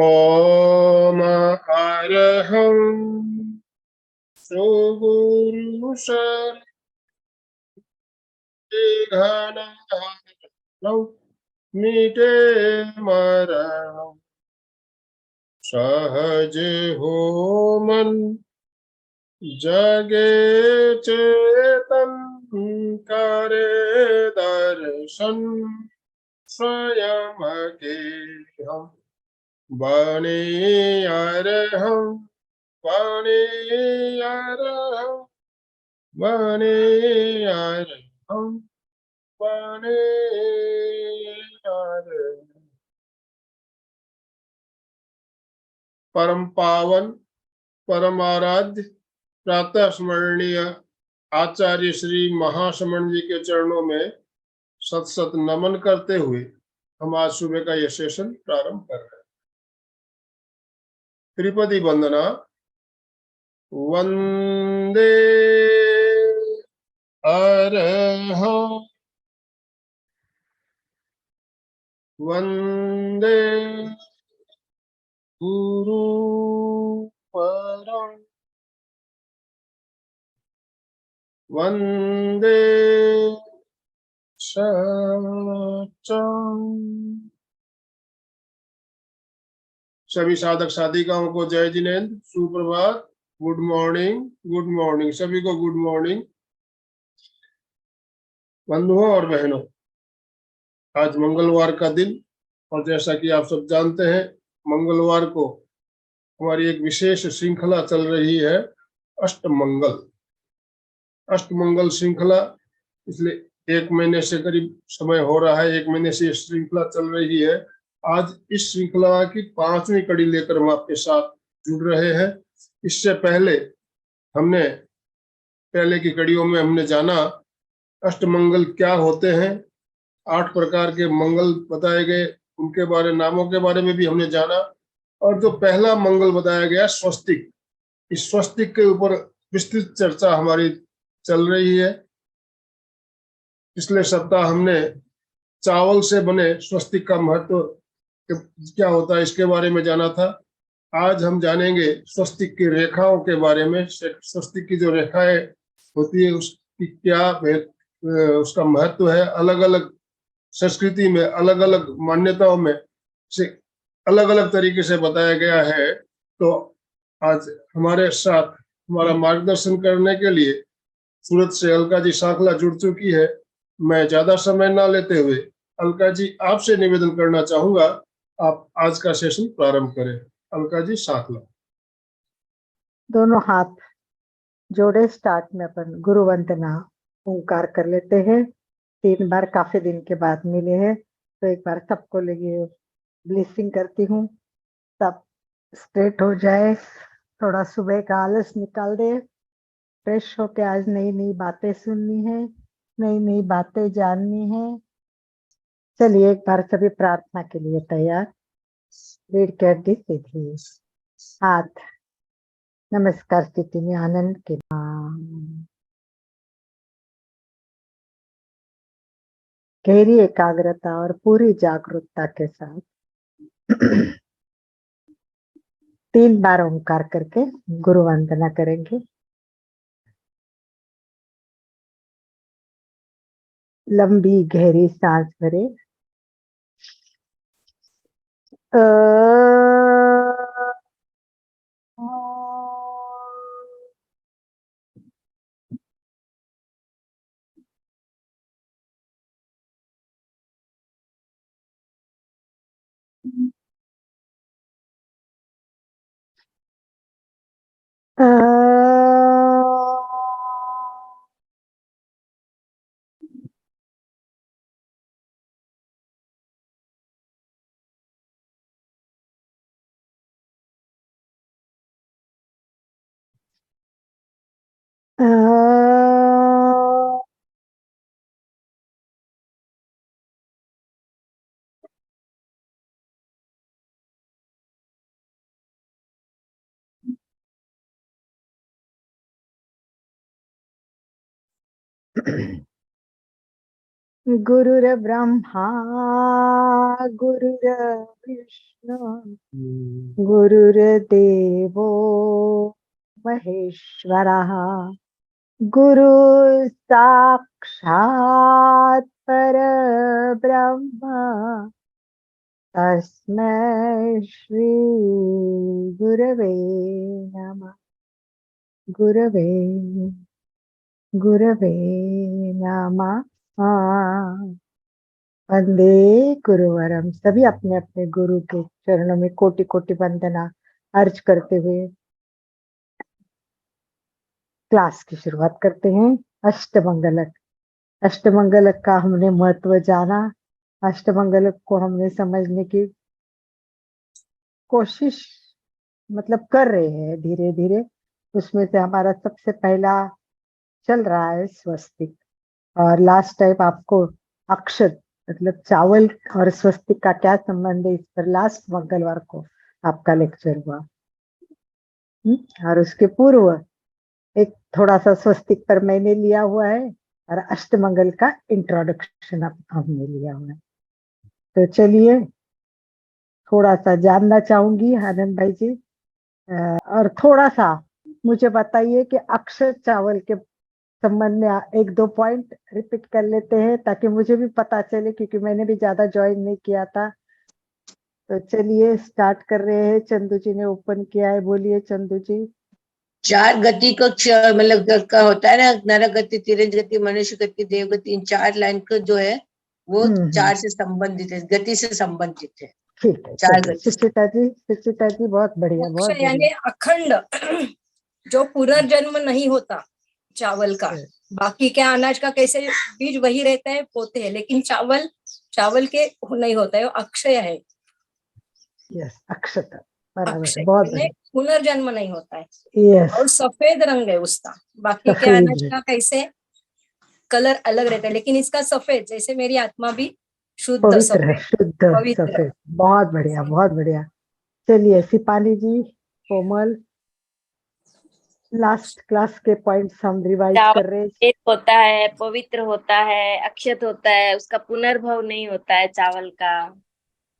ओम अरहं सुगुरु शरणं मिटे मरणं सहज हो मन जगे चेतन करे दर्शन स्वयं के हम बने अरहं बने अरहं बने अरहं बने अरहं। परम पावन परम आराध्य प्रातः स्मरणीय आचार्य श्री महाश्रमण जी के चरणों में सत सत नमन करते हुए हम आज सुबह का यह सेशन प्रारंभ कर रहे हैं। त्रिपदी वंदना। वंदे अरहं वंदे गुरु परम वंदे सच्चं। सभी साधक साधिकाओं को जय जिनेन्द्र, सुप्रभात, गुड मॉर्निंग, गुड मॉर्निंग, सभी को गुड मॉर्निंग। बंधुओं और बहनों, आज मंगलवार का दिन और जैसा कि आप सब जानते हैं मंगलवार को हमारी एक विशेष श्रृंखला चल रही है, अष्टमंगल। अष्टमंगल श्रृंखला इसलिए 1 महीने से करीब समय हो रहा है, 1 महीने से श्रृंखला चल रही है। आज इस श्रृंखला की 5वीं कड़ी लेकर हम आपके साथ जुड़ रहे हैं। इससे पहले हमने पहले की कड़ियों में हमने जाना अष्टमंगल क्या होते हैं, 8 प्रकार के मंगल बताए गए, उनके बारे नामों के बारे में भी हमने जाना। और जो पहला मंगल बताया गया स्वस्तिक, इस स्वस्तिक के ऊपर विस्तृत चर्चा हमारी चल रही है। पिछले सप्ताह हमने चावल से बने स्वस्तिक का महत्व क्या होता है इसके बारे में जाना था। आज हम जानेंगे स्वस्तिक की रेखाओं के बारे में। स्वस्तिक की जो रेखाएं होती है उसकी क्या उसका महत्व है। अलग अलग संस्कृति में अलग अलग मान्यताओं में से अलग अलग तरीके से बताया गया है। तो आज हमारे साथ हमारा मार्गदर्शन करने के लिए सूरत से अलका जी साखला जुड़ चुकी है। मैं ज्यादा समय ना लेते हुए अलका जी आपसे निवेदन करना चाहूंगा, आप आज का सेशन प्रारंभ करें। अलका जी साखला। दोनों हाथ जोड़े स्टार्ट में अपन गुरु वंदना ओंकार कर लेते हैं। 3 बार काफी दिन के बाद मिले हैं, तो एक बार सबको लगे ब्लेसिंग करती हूँ, सब स्ट्रेट हो जाए, थोड़ा सुबह का आलस निकाल दे, फ्रेश होके आज नई नई बातें सुननी है, नई नई बातें जाननी है। चलिए एक बार सभी प्रार्थना के लिए तैयार। रीड कर दी सीधी हाथ नमस्कार स्थिति में आनंद के नाम, गहरी एकाग्रता और पूरी जागरूकता के साथ 3 बार ओंकार करके गुरु वंदना करेंगे। लंबी गहरी सांस भरे। गुरुर्ब्रह्मा गुरुर्विष्णु गुरुर्देवो महेश्वरः गुरु साक्षात् परब्रह्म तस्मै श्री गुरवे नमः गुरवे गुरवे नमः। वंदे गुरुवरम। सभी अपने अपने गुरु के चरणों में कोटि कोटि वंदना अर्ज करते हुए क्लास की शुरुआत करते हैं। अष्टमंगलक। अष्टमंगलक का हमने महत्व जाना, अष्टमंगलक को हमने समझने की कोशिश मतलब कर रहे हैं धीरे धीरे। उसमें से हमारा सबसे पहला चल रहा है स्वस्तिक, और लास्ट टाइम आपको अक्षत मतलब चावल और स्वस्तिक का क्या संबंध है, इस पर लास्ट मंगलवार को आपका लेक्चर हुआ। और उसके पूर्व एक थोड़ा सा स्वस्तिक पर मैंने लिया हुआ है और अष्टमंगल का इंट्रोडक्शन हमने लिया हुआ है। तो चलिए थोड़ा सा जानना चाहूंगी आनंद भाई जी, और थोड़ा सा मुझे बताइए कि अक्षर चावल के संबंध में एक दो पॉइंट रिपीट कर लेते हैं ताकि मुझे भी पता चले, क्योंकि मैंने भी ज्यादा ज्वाइन नहीं किया था। तो चलिए स्टार्ट कर रहे हैं। चंदू जी ने ओपन किया है, बोलिए चंदू जी। चार गति का मतलब का होता है ना, नर गति, तिरंज गति, मनुष्य गति, देव गति। इन चार लाइन का जो है वो चार से संबंधित है, गति से संबंधित है। ठीक है, चार चलिए गति। सुचिता जी बहुत बढ़िया बहुत अक्षय यानी बढ़िया। अखंड, जो पुनर्जन्म नहीं होता चावल का। बाकी क्या अनाज का कैसे बीज वही रहता है, पोते हैं, लेकिन चावल के नहीं होता है, वो अक्षय है। यस, अक्षत बराबर है, अक्षय बहुत यानी बढ़िया। पुनर्जन्म नहीं होता है। यस, और सफेद रंग है उसका। बाकी क्या सफेद अनाज का कैसे कलर अलग रहता है, लेकिन इसका सफेद, जैसे मेरी आत्मा भी शुद्ध पवित्र है, सफेद शुद्ध पवित्र। सफेद। बहुत बढ़िया बहुत बढ़िया। चलिए सिपाली जी, कोमल, लास्ट क्लास के पॉइंट्स हम रिवाइज चावल कर रहे हैं। सफेद होता है, पवित्र होता है, अक्षत होता है, उसका पुनर्भव नहीं होता है चावल का।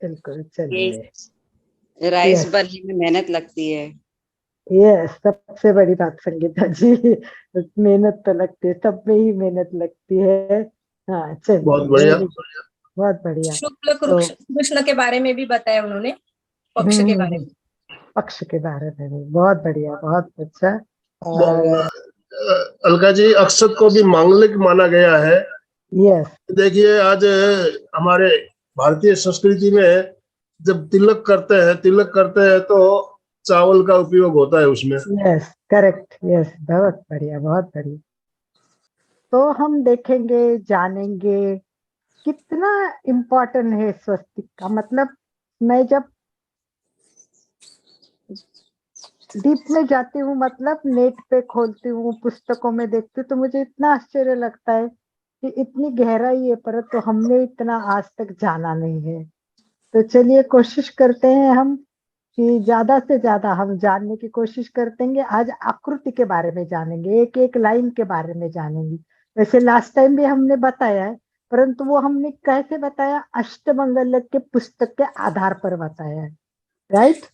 बिल्कुल, चलिए। Rice Yes. बनने में मेहनत लगती है। यस, सबसे बड़ी बात संगीता जी, मेहनत तो लगती है, सब में ही मेहनत लगती है। हाँ चलिए, बहुत बढ़िया। बहुत बढ़िया। शुक्ल तो कृष्ण के बारे में भी बताया उन्होंने, पक्ष के बारे में। पक्ष के बारे में भी बहुत बढ़िया, बहुत अच्छा। अलका जी, अक्षत को भी मांगलिक माना गया है। यस, देखिए आज हमारे भारतीय संस्कृति में जब तिलक करते हैं तो चावल का उपयोग होता है उसमें। यस करेक्ट, यस, बहुत बढ़िया बहुत बढ़िया। तो हम देखेंगे जानेंगे कितना इम्पोर्टेंट है स्वस्तिक का। मतलब मैं जब डीप में जाती हूँ, मतलब नेट पे खोलती हूँ, पुस्तकों में देखती हूँ, तो मुझे इतना आश्चर्य लगता है कि इतनी गहराई है, परंतु हमने इतना आज तक जाना नहीं है। तो चलिए कोशिश करते हैं हम कि ज्यादा से ज्यादा हम जानने की कोशिश करते हैं। आज आकृति के बारे में जानेंगे, एक एक लाइन के बारे में जानेंगे। वैसे लास्ट टाइम भी हमने बताया है, परंतु वो हमने कैसे बताया, अष्टमंगलक के पुस्तक के आधार पर बताया है, राइट।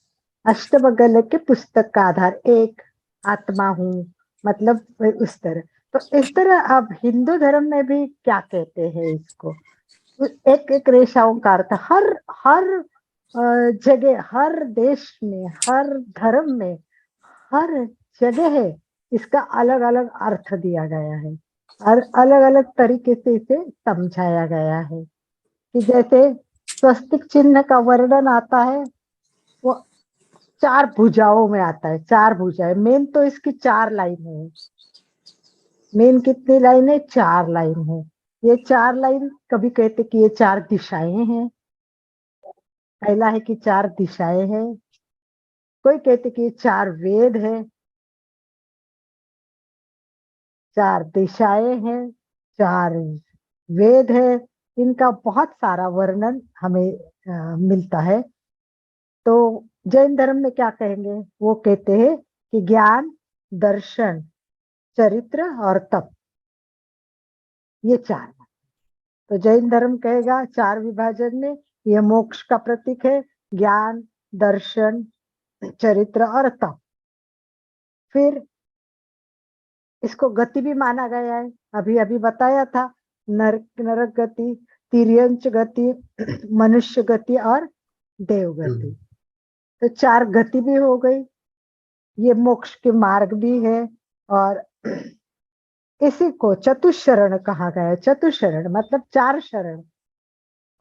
अष्टमंगलक के पुस्तक का आधार, एक आत्मा हूँ, मतलब उस तरह। तो इस तरह अब हिंदू धर्म में भी क्या कहते हैं इसको, एक एक रेखाओं का अर्थ हर हर जगह, हर देश में, हर धर्म में, हर जगह है इसका अलग अलग अर्थ दिया गया है और अलग अलग तरीके से इसे समझाया गया है। कि जैसे स्वस्तिक चिन्ह का वर्णन आता है, वो चार भुजाओं में आता है। चार भुजाएं, मेन तो इसकी चार लाइन है। मेन कितनी लाइन है? चार लाइन है। ये चार लाइन, कभी कहते कि ये चार दिशाएं हैं। पहला है कि चार दिशाएं हैं, कोई कहते कि ये चार वेद है, चार दिशाएं हैं, चार वेद है। इनका बहुत सारा वर्णन हमें मिलता है। तो जैन धर्म में क्या कहेंगे, वो कहते हैं कि ज्ञान, दर्शन, चरित्र और तप, ये चार। तो जैन धर्म कहेगा 4 विभाजन में यह मोक्ष का प्रतीक है, ज्ञान, दर्शन, चरित्र और तप। फिर इसको गति भी माना गया है, अभी अभी बताया था, नरक गति, तिर्यंच गति, मनुष्य गति और देव गति। तो 4 गति भी हो गई, ये मोक्ष के मार्ग भी है। और इसी को चतुशरण कहा गया है। चतुशरण मतलब 4 शरण।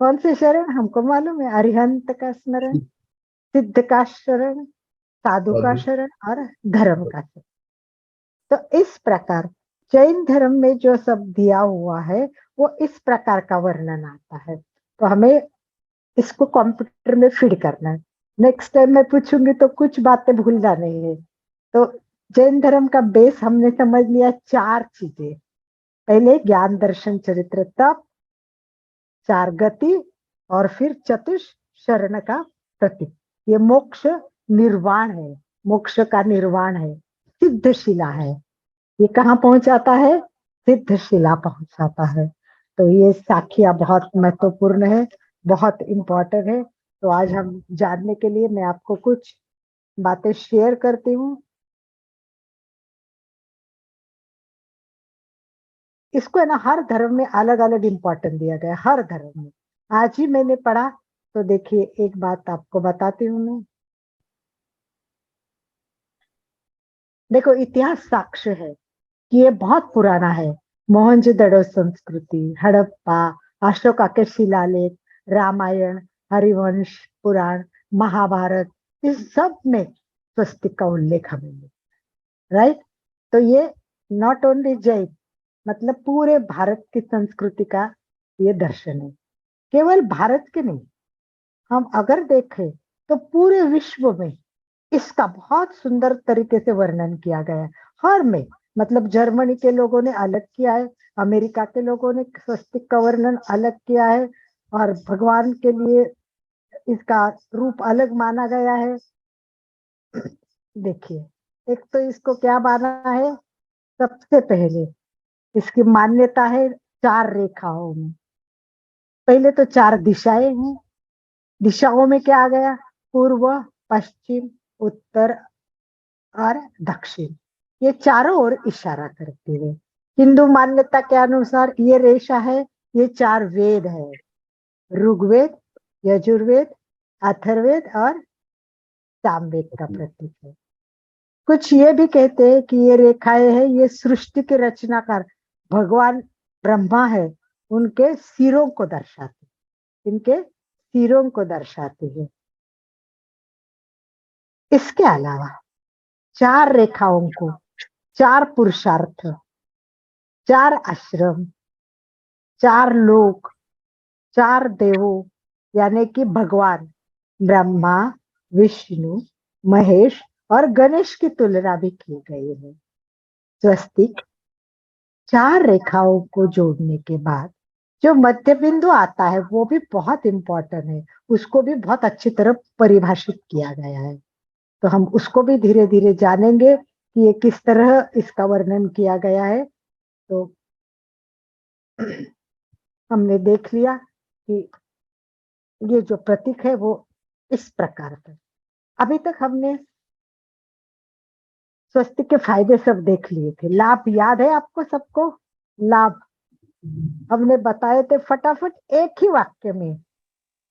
कौन से शरण हमको मालूम है? अरिहंत का स्मरण, सिद्ध का शरण, साधु का शरण और धर्म का शरण। तो इस प्रकार जैन धर्म में जो सब दिया हुआ है वो इस प्रकार का वर्णन आता है। तो हमें इसको कंप्यूटर में फीड करना है। नेक्स्ट टाइम मैं पूछूंगी तो कुछ बातें भूलना नहीं है। तो जैन धर्म का बेस हमने समझ लिया 4 चीजें। पहले ज्ञान, दर्शन, चरित्र, तप, 4 गति और फिर चतुशरण का प्रतीक। ये मोक्ष निर्वाण है, मोक्ष का निर्वाण है, सिद्धशिला है। ये कहाँ पहुंचाता है? सिद्धशिला पहुंचाता है। तो ये साखिया बहुत महत्वपूर्ण है, बहुत इम्पोर्टेंट है। तो आज हम जानने के लिए मैं आपको कुछ बातें शेयर करती हूँ। इसको है ना हर धर्म में अलग अलग इम्पोर्टेंट दिया गया है, हर धर्म में। आज ही मैंने पढ़ा, तो देखिए एक बात आपको बताती हूँ मैं। देखो इतिहास साक्ष्य है कि ये बहुत पुराना है। मोहनजोदड़ो संस्कृति, हड़प्पा, अशोका के शिलालेख, रामायण, हरिवंश पुराण, महाभारत, इस सब में स्वस्तिक का उल्लेख हमें मिलता है, राइट। तो ये नॉट ओनली जैन, मतलब पूरे भारत की संस्कृति का ये दर्शन है। केवल भारत के नहीं, हम अगर देखें तो पूरे विश्व में इसका बहुत सुंदर तरीके से वर्णन किया गया है। हर में, मतलब जर्मनी के लोगों ने अलग किया है, अमेरिका के लोगों ने स्वस्तिक का वर्णन अलग किया है, और भगवान के लिए इसका रूप अलग माना गया है। देखिए, एक तो इसको क्या माना है? सबसे पहले इसकी मान्यता है 4 रेखाओं में। पहले तो 4 दिशाएं हैं। दिशाओं में क्या आ गया? पूर्व, पश्चिम, उत्तर और दक्षिण। ये चारों ओर इशारा करती है। हिंदू मान्यता के अनुसार ये रेखा है, ये 4 वेद है, ऋग्वेद, यजुर्वेद, अथर्ववेद और सामवेद का प्रतीक है। कुछ ये भी कहते हैं कि ये रेखाएं है, ये सृष्टि के रचनाकार भगवान ब्रह्मा है, उनके सिरों को दर्शाती, इनके सिरों को दर्शाती है। इसके अलावा 4 रेखाओं को 4 पुरुषार्थ, 4 आश्रम, 4 लोक, 4 देवों यानी कि भगवान ब्रह्मा, विष्णु, महेश और गणेश की तुलना भी की गई है। स्वस्तिक 4 रेखाओं को जोड़ने के बाद जो मध्य बिंदु आता है वो भी बहुत इंपॉर्टेंट है, उसको भी बहुत अच्छी तरह परिभाषित किया गया है। तो हम उसको भी धीरे धीरे जानेंगे कि ये किस तरह इसका वर्णन किया गया है। तो हमने देख लिया कि ये जो प्रतीक है वो इस प्रकार का। अभी तक हमने स्वस्तिक के फायदे सब देख लिए थे। लाभ याद है आपको सबको? लाभ हमने बताए थे फटाफट एक ही वाक्य में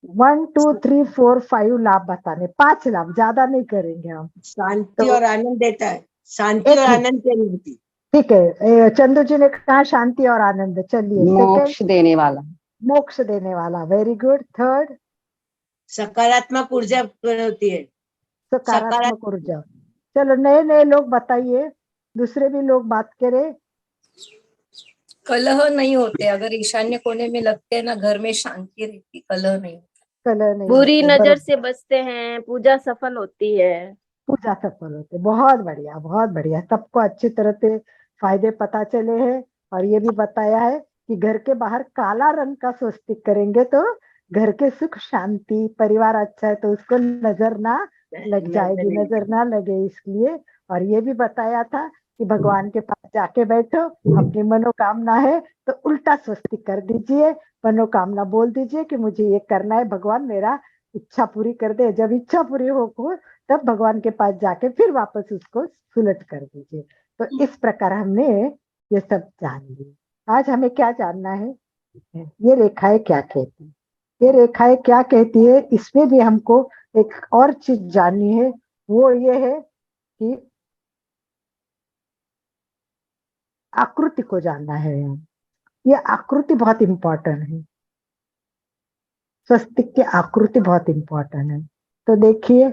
1 2 3 4 5 लाभ बताने। 5 लाभ, ज्यादा नहीं करेंगे हम। शांति और आनंद देता है, शांति और आनंद की अनुभूति। ठीक है, चंदू जी ने कहा शांति और आनंद। चलिए, मोक्ष देने वाला, मोक्ष देने वाला, वेरी गुड। थर्ड, सकारात्मक ऊर्जा होती है, सकारात्मक ऊर्जा। चलो नए नए लोग बताइए, दूसरे भी लोग बात करें। कलह नहीं होते, अगर ईशान्य कोने में लगते हैं ना, घर में शांति रहती, कलह नहीं। कलह नहीं बुरी होते, नजर से बचते हैं, पूजा सफल होती है। पूजा सफल होते। बहुत बढ़िया, बहुत बढ़िया। सबको अच्छी तरह से फायदे पता चले हैं। और ये भी बताया है कि घर के बाहर काला रंग का स्वस्तिक करेंगे तो घर के सुख शांति, परिवार अच्छा है तो उसको नजर ना लग जाएगी, नजर ना लगे इसलिए। और ये भी बताया था कि भगवान के पास जाके बैठो, अपनी मनोकामना है तो उल्टा स्वस्तिक कर दीजिए, मनोकामना बोल दीजिए कि मुझे ये करना है, भगवान मेरा इच्छा पूरी कर दे। जब इच्छा पूरी हो तब भगवान के पास जाके फिर वापस उसको सुलट कर दीजिए। तो इस प्रकार हमने ये सब जान लिया। आज हमें क्या जानना है, ये रेखाएं क्या कहती है, ये रेखाएं क्या कहती है, इसमें भी हमको एक और चीज जाननी है। वो ये है कि आकृति को जानना है। ये आकृति बहुत इंपॉर्टेंट है, स्वस्तिक की आकृति बहुत इंपॉर्टेंट है। तो देखिए,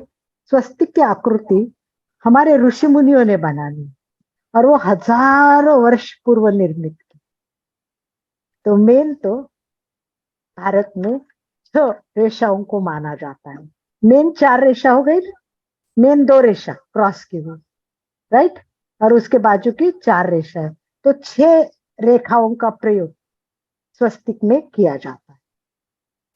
स्वस्तिक की आकृति हमारे ऋषि मुनियों ने बनानी और वो हजारों वर्ष पूर्व निर्मित की। तो मेन तो भारत में 6 रेखाओं को माना जाता है। मेन 4 रेखा हो गई, मेन 2 रेखा क्रॉस की हुई, राइट, और उसके बाजू की 4 रेखा है। तो 6 रेखाओं का प्रयोग स्वस्तिक में किया जाता है।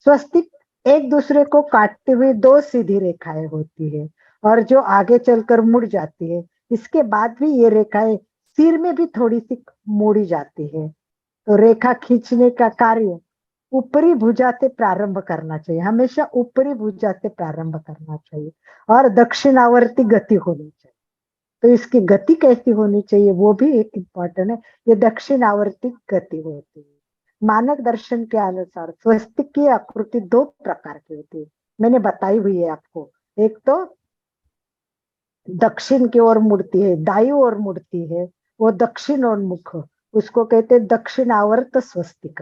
स्वस्तिक एक दूसरे को काटते हुए 2 सीधी रेखाएं होती है और जो आगे चलकर मुड़ जाती है। इसके बाद भी ये रेखाएं सिर में भी थोड़ी सी मोड़ी जाती है। तो रेखा खींचने का कार्य ऊपरी भुजा से प्रारंभ करना चाहिए, हमेशा ऊपरी भुजा से प्रारंभ करना चाहिए और दक्षिणावर्ती गति होनी चाहिए। तो इसकी गति कैसी होनी चाहिए वो भी इम्पोर्टेंट है। ये दक्षिणावर्ती गति होती है। मानक दर्शन के अनुसार स्वस्तिक की आकृति 2 प्रकार की होती है, मैंने बताई हुई है आपको। एक तो दक्षिण की ओर मुड़ती है, दाई ओर मुड़ती है, वो दक्षिण और मुख, उसको कहते हैं दक्षिणावर्त स्वस्तिक।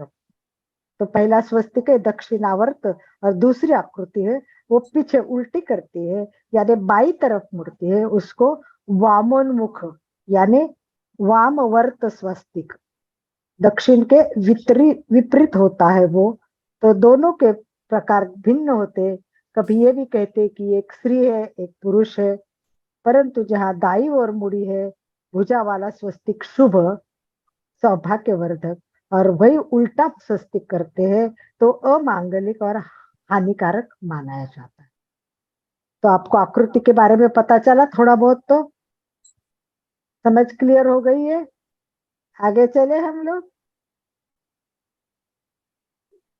तो पहला स्वस्तिक है दक्षिणावर्त और दूसरी आकृति है वो पीछे उल्टी करती है यानी बाई तरफ मुड़ती है, उसको वामोन्मुख यानी वामवर्त स्वस्तिक, दक्षिण के विपरीत होता है वो। तो दोनों के प्रकार भिन्न होते हैं। कभी ये भी कहते हैं कि एक स्त्री है एक पुरुष है, परंतु जहाँ दाई ओर मुड़ी है भुजा वाला स्वस्तिक शुभ सौभाग्यवर्धक और वही उल्टा स्वस्तिक करते हैं तो अमांगलिक और हानिकारक माना जाता है। तो आपको आकृति के बारे में पता चला थोड़ा बहुत, तो समझ क्लियर हो गई है। आगे चले हम लोग।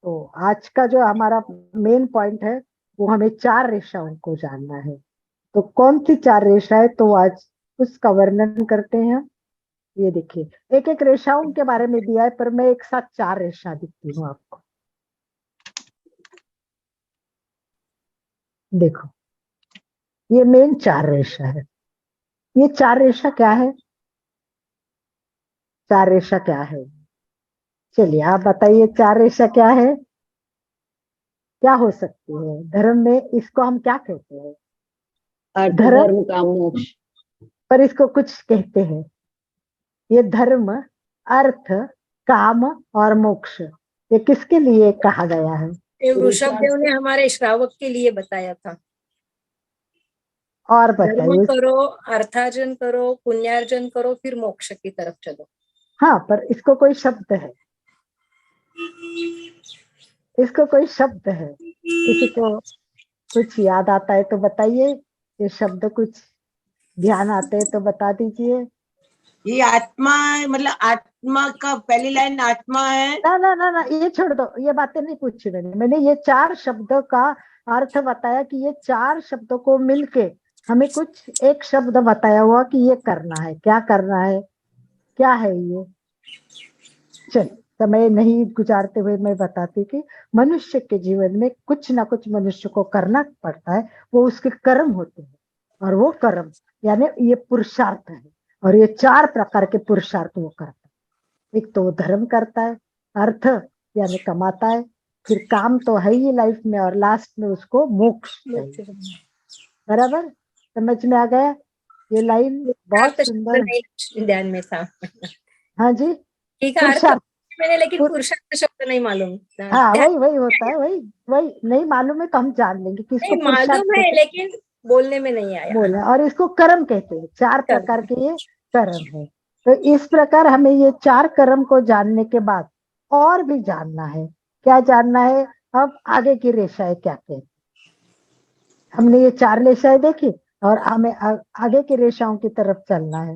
तो आज का जो हमारा मेन पॉइंट है वो हमें 4 रेखाओं को जानना है। तो कौन सी 4 रेखाएं, तो आज उसका वर्णन करते हैं। ये देखिए एक एक रेखाओं के बारे में दिया है पर मैं एक साथ 4 रेखा दिखती हूँ आपको। देखो ये मेन 4 रेखा है। ये 4 रेखा क्या है, 4 रेखा क्या है, चलिए आप बताइए 4 रेखा क्या है, क्या हो सकती है। धर्म में इसको हम क्या कहते हैं, अर्थ धर्म धर्म काम मोक्ष। पर इसको कुछ कहते हैं। ये धर्म अर्थ काम और मोक्ष ये किसके लिए कहा गया है। ये ऋषभ देव ने हमारे श्रावक के लिए बताया था। और धर्म बताइए। करो, अर्थार्जन करो, पुण्यार्जन करो, फिर मोक्ष की तरफ चलो। हाँ पर इसको कोई शब्द है, इसको कोई शब्द है, किसी को कुछ याद आता है तो बताइए, ये शब्द कुछ ध्यान आते हैं तो बता दीजिए। ये आत्मा मतलब आत्मा का पहली लाइन आत्मा है। ना ना ना ना ये छोड़ दो, ये बातें नहीं पूछी मैंने ये 4 शब्दों का अर्थ बताया कि ये 4 शब्दों को मिलके हमें कुछ एक शब्द बताया हुआ कि ये करना है, क्या करना है, क्या है ये। चल समय नहीं गुजारते हुए मैं बताती कि मनुष्य के जीवन में कुछ ना कुछ मनुष्य को करना पड़ता है, वो उसके कर्म होते हैं और वो कर्म यानी ये पुरुषार्थ है और ये 4 प्रकार के पुरुषार्थ वो करता है। एक तो वो धर्म करता है, अर्थ यानी कमाता है, फिर काम तो है ही लाइफ में और लास्ट में उसको मोक्ष चाहिए। बराबर समझ में आ गया। ये लाइन बहुत सुंदर, ध्यान में था। हाँ जी ठीक है, अर्थ पुरुषार्थ, मैंने, लेकिन पुरुषार्थ शब्द नहीं मालूम। हाँ वही होता है, वही नहीं मालूम है तो हम जान लेंगे कि इसको नहीं पुरुषार्थ मालूम है लेकिन बोलने में नहीं आया। बोले, और इसको कर्म कहते हैं। 4 प्रकार के ये कर्म है। तो इस प्रकार हमें ये 4 कर्म को जानने के बाद और भी जानना है, क्या जानना है, अब आगे की रेखाएं क्या कहती। हमने ये 4 रेखाएं देखी और हमें आगे की रेखाओं की तरफ चलना है।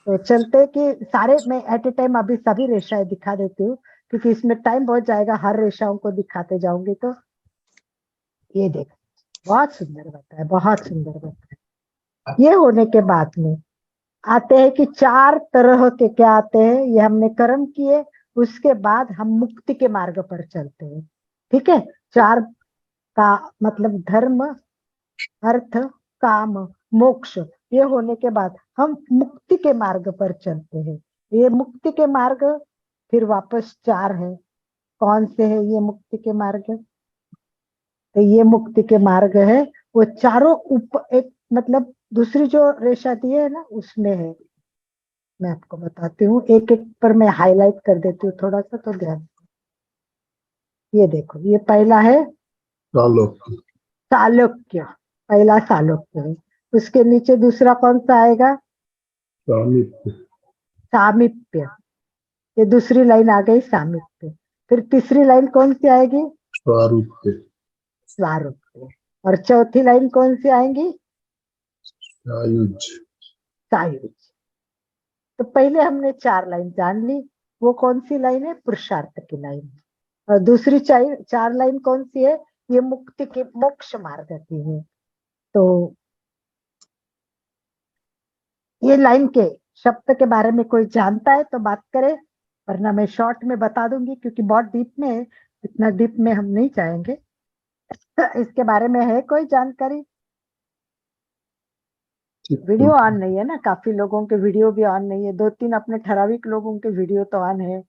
तो चलते कि सारे मैं एट ए टाइम अभी सभी रेशाएं दिखा देती हूँ, क्योंकि इसमें टाइम बहुत जाएगा हर रेशाओं को दिखाते जाऊंगी। तो ये देखो, बहुत सुंदर बता है, बहुत सुंदर बता है। ये होने के बाद में आते हैं कि 4 तरह के क्या आते हैं, ये हमने कर्म किए, उसके बाद हम मुक्ति के मार्ग पर चलते हैं। ठीक है, 4 का मतलब धर्म, अर्थ, काम, मोक्ष, ये होने के बाद हम मुक्ति के मार्ग पर चलते हैं। ये मुक्ति के मार्ग फिर वापस 4 है। कौन से है ये मुक्ति के मार्ग? तो ये मुक्ति के मार्ग है, वो चारों एक मतलब दूसरी जो रेशा दी है ना उसमें है। मैं आपको बताती हूँ, एक एक पर मैं हाईलाइट कर देती हूँ थोड़ा सा, तो ध्यान। ये देखो, ये पहला है चालोक्य। चालुक्य, पहला चालुक्य है। उसके नीचे दूसरा कौन सा आएगा? सामीप्य। सामीप्य, ये दूसरी लाइन आ गई सामीप्य। फिर तीसरी लाइन कौन सी आएगी? स्वारूप्य। स्वारूप्य। और चौथी लाइन कौन सी आएगी? सायुज। सायुज। तो पहले हमने 4 लाइन जान ली, वो कौन सी लाइन है? पुरुषार्थ की लाइन। और दूसरी 4 लाइन कौन सी है? ये मुक्ति के मोक्ष मार्ग की है। तो ये लाइन के शब्द के बारे में कोई जानता है तो बात करे, वरना मैं शॉर्ट में बता दूंगी, क्योंकि बहुत डीप में है, इतना डीप में हम नहीं जाएंगे। इसके बारे में है कोई जानकारी? वीडियो ऑन नहीं है ना, काफी लोगों के वीडियो भी ऑन नहीं है। 2-3 अपने ठराविक लोगों के वीडियो तो ऑन है,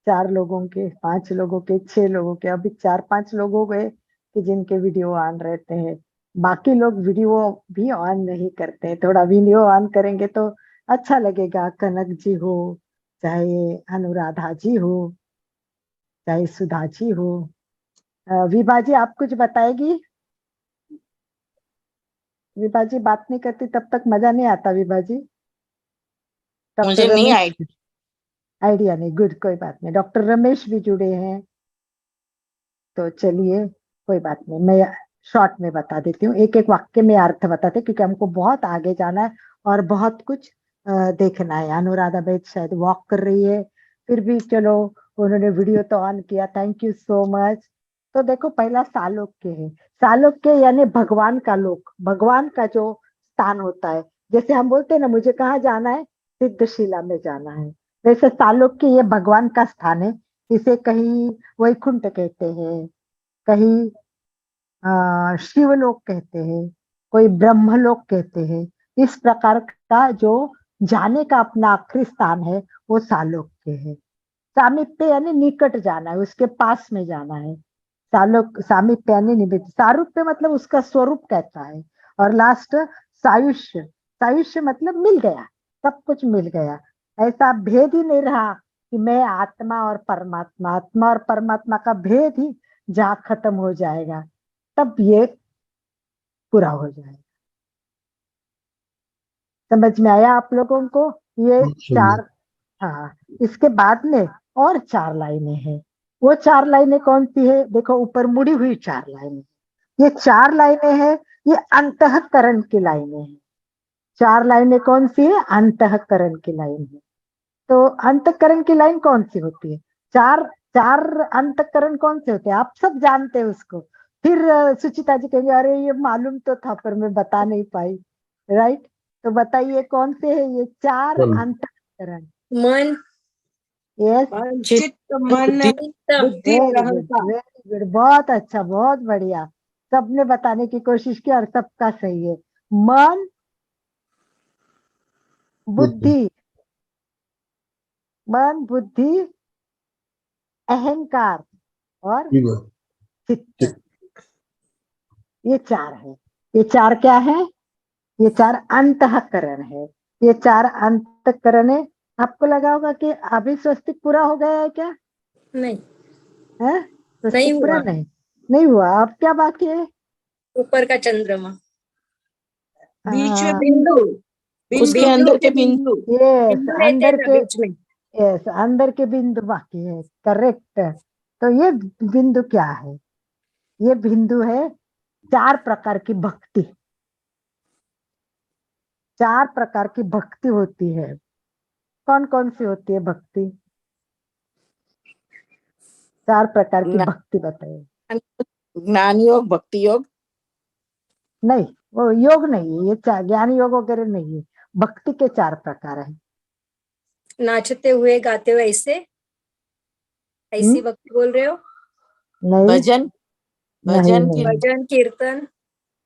4 लोगों के, 5 लोगों के, 6 लोगों के। अभी 4-5 लोग हो गए कि जिनके वीडियो ऑन रहते हैं, बाकी लोग वीडियो भी ऑन नहीं करते। थोड़ा वीडियो ऑन करेंगे तो अच्छा लगेगा। कनक जी हो, चाहे अनुराधा जी हो, चाहे सुधा जी हो। विभा जी आप कुछ बताएगी? विभा जी बात नहीं करती तब तक मजा नहीं आता। विभा जी, मुझे डॉक्टर नहीं रमेश, आइडिया नहीं, गुड, कोई बात नहीं। डॉक्टर रमेश भी जुड़े हैं, तो चलिए कोई बात नहीं, मैं शॉर्ट में बता देती हूँ, एक एक वाक्य में अर्थ बताते, क्योंकि हमको बहुत आगे जाना है और बहुत कुछ देखना है। अनुराधा बेद शायद वॉक कर रही है, फिर भी चलो, उन्होंने वीडियो तो ऑन किया, थैंक यू सो मच। तो देखो, पहला सालोक्य है। सालोक्य यानी भगवान का लोक, भगवान का जो स्थान होता है। जैसे हम बोलते हैं ना, मुझे कहाँ जाना है? सिद्धशिला में जाना है। वैसे सालोक्य ये भगवान का स्थान है। इसे कहीं वैकुंठ कहते हैं, कहीं शिवलोक कहते हैं, कोई ब्रह्मलोक कहते हैं। इस प्रकार का जो जाने का अपना आखिरी स्थान है, वो सालोक्य है। सामीप्य यानी निकट जाना है, उसके पास में जाना है। सामीप्य यानी निमित्त। सारूप्य मतलब उसका स्वरूप कहता है। और लास्ट सायुष्य, सायुष्य मतलब मिल गया, सब कुछ मिल गया। ऐसा भेद ही नहीं रहा कि मैं आत्मा और परमात्मा, आत्मा और परमात्मा का भेद ही जहाँ खत्म हो जाएगा, तब ये पूरा हो जाएगा। समझ में आया आप लोगों को? ये 4, हाँ। इसके बाद में और 4 लाइनें हैं। वो 4 लाइनें कौन सी है? देखो, ऊपर मुड़ी हुई 4 लाइनें, ये 4 लाइनें हैं, ये अंतःकरण की लाइनें हैं। 4 लाइनें कौन सी है? अंतःकरण की लाइन है। तो अंतःकरण की लाइन कौन सी होती है? 4 4 अंतःकरण कौन से होते हैं? आप सब जानते हैं उसको। फिर सुचिता जी कहेंगे अरे ये मालूम तो था पर मैं बता नहीं पाई, राइट? तो बताइए कौन से है ये 4 अंतःकरण? मन, यस, चित्त, मन, बुद्धि और वेरी गुड, अहंकार। वेरी गुड, बहुत अच्छा, बहुत बढ़िया। सबने बताने की कोशिश की और सबका सही है। मन, बुद्धि, मन, बुद्धि, अहंकार और चित्त, ये 4 है। ये 4 क्या है? ये 4 अंतःकरण है। ये 4 अंतःकरण है। आपको लगा होगा कि अभी स्वस्तिक पूरा हो गया है क्या? नहीं, है नहीं स्वस्तिक पूरा? हुआ। नहीं हुआ। अब क्या बाकी है? ऊपर का चंद्रमा, बीच में हाँ, बिंदु, उसके अंदर के बिंदु। यस, बिंदु रहते हैं अंदर ना के, बीच में। यस, अंदर के बिंदु बाकी है, करेक्ट। तो ये बिंदु क्या है? ये बिंदु है 4 प्रकार की भक्ति। 4 प्रकार की भक्ति होती है। कौन कौन सी होती है भक्ति? 4 प्रकार की ना- भक्ति बताइए। ज्ञान योग, भक्ति योग। नहीं, वो योग नहीं है, ये ज्ञान योग वगैरह नहीं है, भक्ति के 4 प्रकार है। नाचते हुए गाते हुए ऐसे ऐसी भक्ति बोल रहे हो? नहीं भजन, नहीं भजन नहीं, भजन कीर्तन?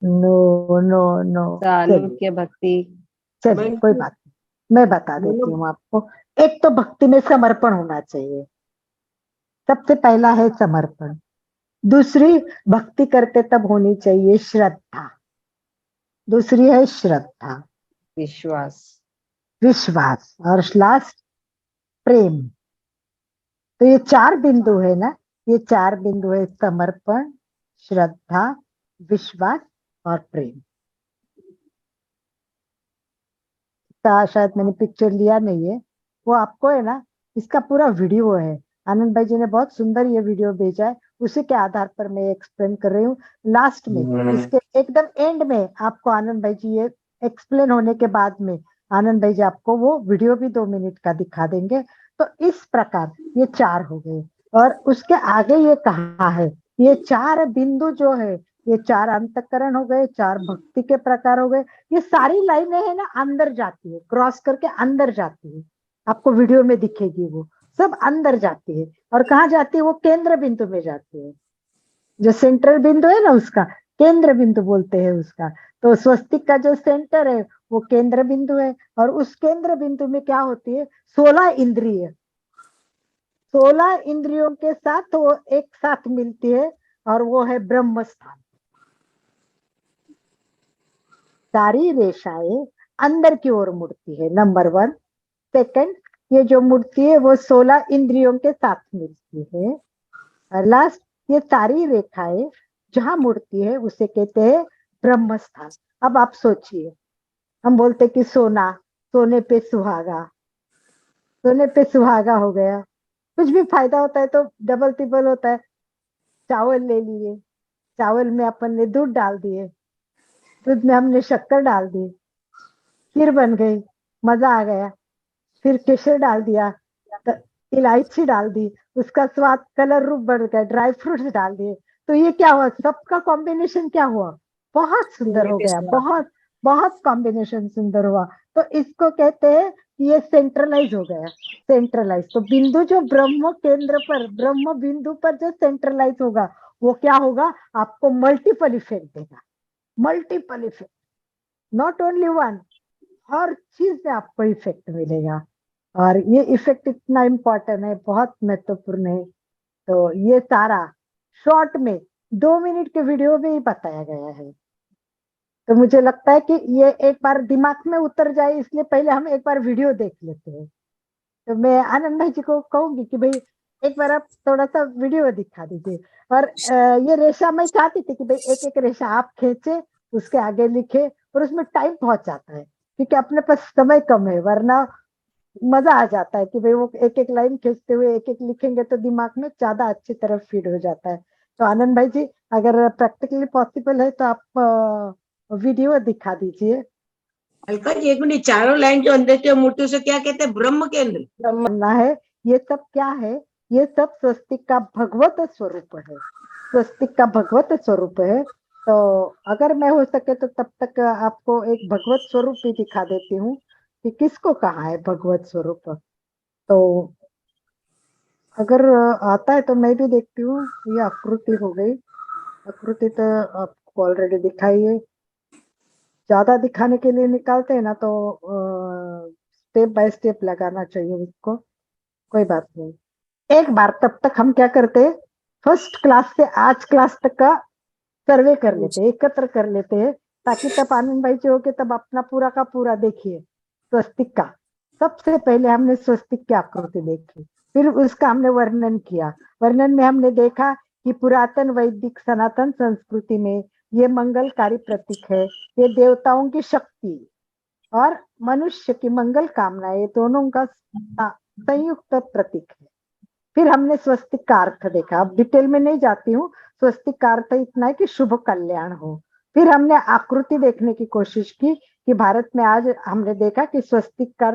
No no no. चालुक्य भक्ति। चलिए कोई बात नहीं, मैं बता देती हूँ आपको। एक तो भक्ति में समर्पण होना चाहिए, सबसे पहला है समर्पण। दूसरी, भक्ति करते तब होनी चाहिए श्रद्धा। दूसरी है श्रद्धा, विश्वास। विश्वास, और लास्ट प्रेम। तो ये 4 बिंदु है ना, ये 4 बिंदु है, समर्पण, श्रद्धा, विश्वास और प्रेम। शायद मैंने पिक्चर लिया नहीं है, वो आपको है ना, इसका पूरा वीडियो है। आनंद भाई जी ने बहुत सुंदर ये वीडियो भेजा है, उसी के आधार पर मैं एक्सप्लेन कर रही हूँ। लास्ट में, इसके एकदम एंड में आपको आनंद भाई जी ये एक्सप्लेन होने के बाद में आनंद भाई जी आपको वो वीडियो भी 2 मिनट का दिखा देंगे। तो इस प्रकार ये 4 हो गए, और उसके आगे ये कहा है, ये 4 बिंदु जो है, ये 4 अंतःकरण हो गए, 4 भक्ति के प्रकार हो गए। ये सारी लाइनें है ना अंदर जाती है, क्रॉस करके अंदर जाती है, आपको वीडियो में दिखेगी, वो सब अंदर जाती है। और कहाँ जाती है? वो केंद्र बिंदु में जाती है, जो सेंट्रल बिंदु है ना, उसका केंद्र बिंदु बोलते हैं उसका। तो स्वस्तिक का जो सेंटर है वो केंद्र बिंदु है, और उस केंद्र बिंदु में क्या होती है? 16 इंद्रिय, 16 इंद्रियों के साथ वो एक साथ मिलती है, और वो है ब्रह्म स्थान। सारी रेखाएं अंदर की ओर मुड़ती है, नंबर 1। सेकंड, ये जो मुड़ती है वो 16 इंद्रियों के साथ मिलती है। और लास्ट, ये सारी रेखाएं जहां मुड़ती है उसे कहते हैं ब्रह्म स्थान। अब आप सोचिए, हम बोलते कि सोना, सोने पे सुहागा, सोने पे सुहागा हो गया, कुछ भी फायदा होता है तो डबल ट्रिपल होता है। चावल ले लिए, चावल में अपन ने दूध डाल दिए, दूध में हमने शक्कर डाल दी, खीर बन गई, मजा आ गया। फिर केसर डाल दिया, इलायची डाल दी, उसका स्वाद कलर रूप बढ़ गया, ड्राई फ्रूट्स डाल दिए, तो ये क्या हुआ? सबका कॉम्बिनेशन क्या हुआ? बहुत सुंदर हो गया, बहुत बहुत कॉम्बिनेशन सुंदर हुआ। तो इसको कहते हैं कि ये सेंट्रलाइज हो गया, सेंट्रलाइज। तो बिंदु जो ब्रह्म केंद्र पर, ब्रह्म बिंदु पर जो सेंट्रलाइज होगा, वो क्या होगा? आपको मल्टीपल इफेक्ट देगा, multiple effect, not only one, हर चीज में आपको इफेक्ट मिलेगा। और ये इफेक्ट इतना इम्पोर्टेंट है, बहुत महत्वपूर्ण है। तो ये सारा शॉर्ट में 2 मिनट के वीडियो में ही बताया गया है। तो मुझे लगता है कि ये एक बार दिमाग में उतर जाए, इसलिए पहले हम एक बार वीडियो देख लेते हैं। तो मैं आनंद भाई जी को कहूंगी कि भाई एक बार आप थोड़ा सा वीडियो दिखा दीजिए। और ये रेशा मैं चाहती थी कि भाई एक एक रेशा आप खींचे, उसके आगे लिखे, और उसमें टाइम बहुत जाता है क्योंकि अपने पास समय कम है, वरना मजा आ जाता है कि भाई वो एक एक लाइन खींचते हुए एक एक लिखेंगे तो दिमाग में ज्यादा अच्छी तरह फीड हो जाता है। तो आनंद भाई जी, अगर प्रैक्टिकली पॉसिबल है तो आप वीडियो दिखा दीजिए। अलका जी एक मिनट, चारों लाइन जो अंदर की मूर्ति उसे क्या कहते हैं? ब्रह्म केंद्र। करना है, ये सब क्या है? ये सब स्वस्तिक का भगवत स्वरूप है, स्वस्तिक का भगवत स्वरूप है। तो अगर मैं हो सके तो तब तक आपको एक भगवत स्वरूप भी दिखा देती हूँ कि किसको कहा है भगवत स्वरूप। तो अगर आता है तो मैं भी देखती हूँ। ये आकृति हो गई, आकृति तो आपको ऑलरेडी दिखाई है। ज्यादा दिखाने के लिए निकालते हैं ना तो स्टेप बाय स्टेप लगाना चाहिए उसको, कोई बात नहीं। एक बार तब तक हम क्या करते हैं, फर्स्ट क्लास से आज क्लास तक का सर्वे कर लेते हैं, एकत्र कर लेते हैं, ताकि तब आनंद भाई जी हो के तब अपना पूरा का पूरा देखिए स्वस्तिक का। सबसे पहले हमने स्वस्तिक की आकृति देखी, फिर उसका हमने वर्णन किया। वर्णन में हमने देखा कि पुरातन वैदिक सनातन संस्कृति में ये मंगलकारी प्रतीक है, ये देवताओं की शक्ति और मनुष्य की मंगल कामना, ये दोनों का संयुक्त प्रतीक है। फिर हमने स्वस्तिक का अर्थ देखा, अब डिटेल में नहीं जाती हूँ। स्वस्तिक का अर्थ इतना है कि शुभ कल्याण हो। फिर हमने आकृति देखने की कोशिश की कि भारत में आज हमने देखा कि स्वस्तिक का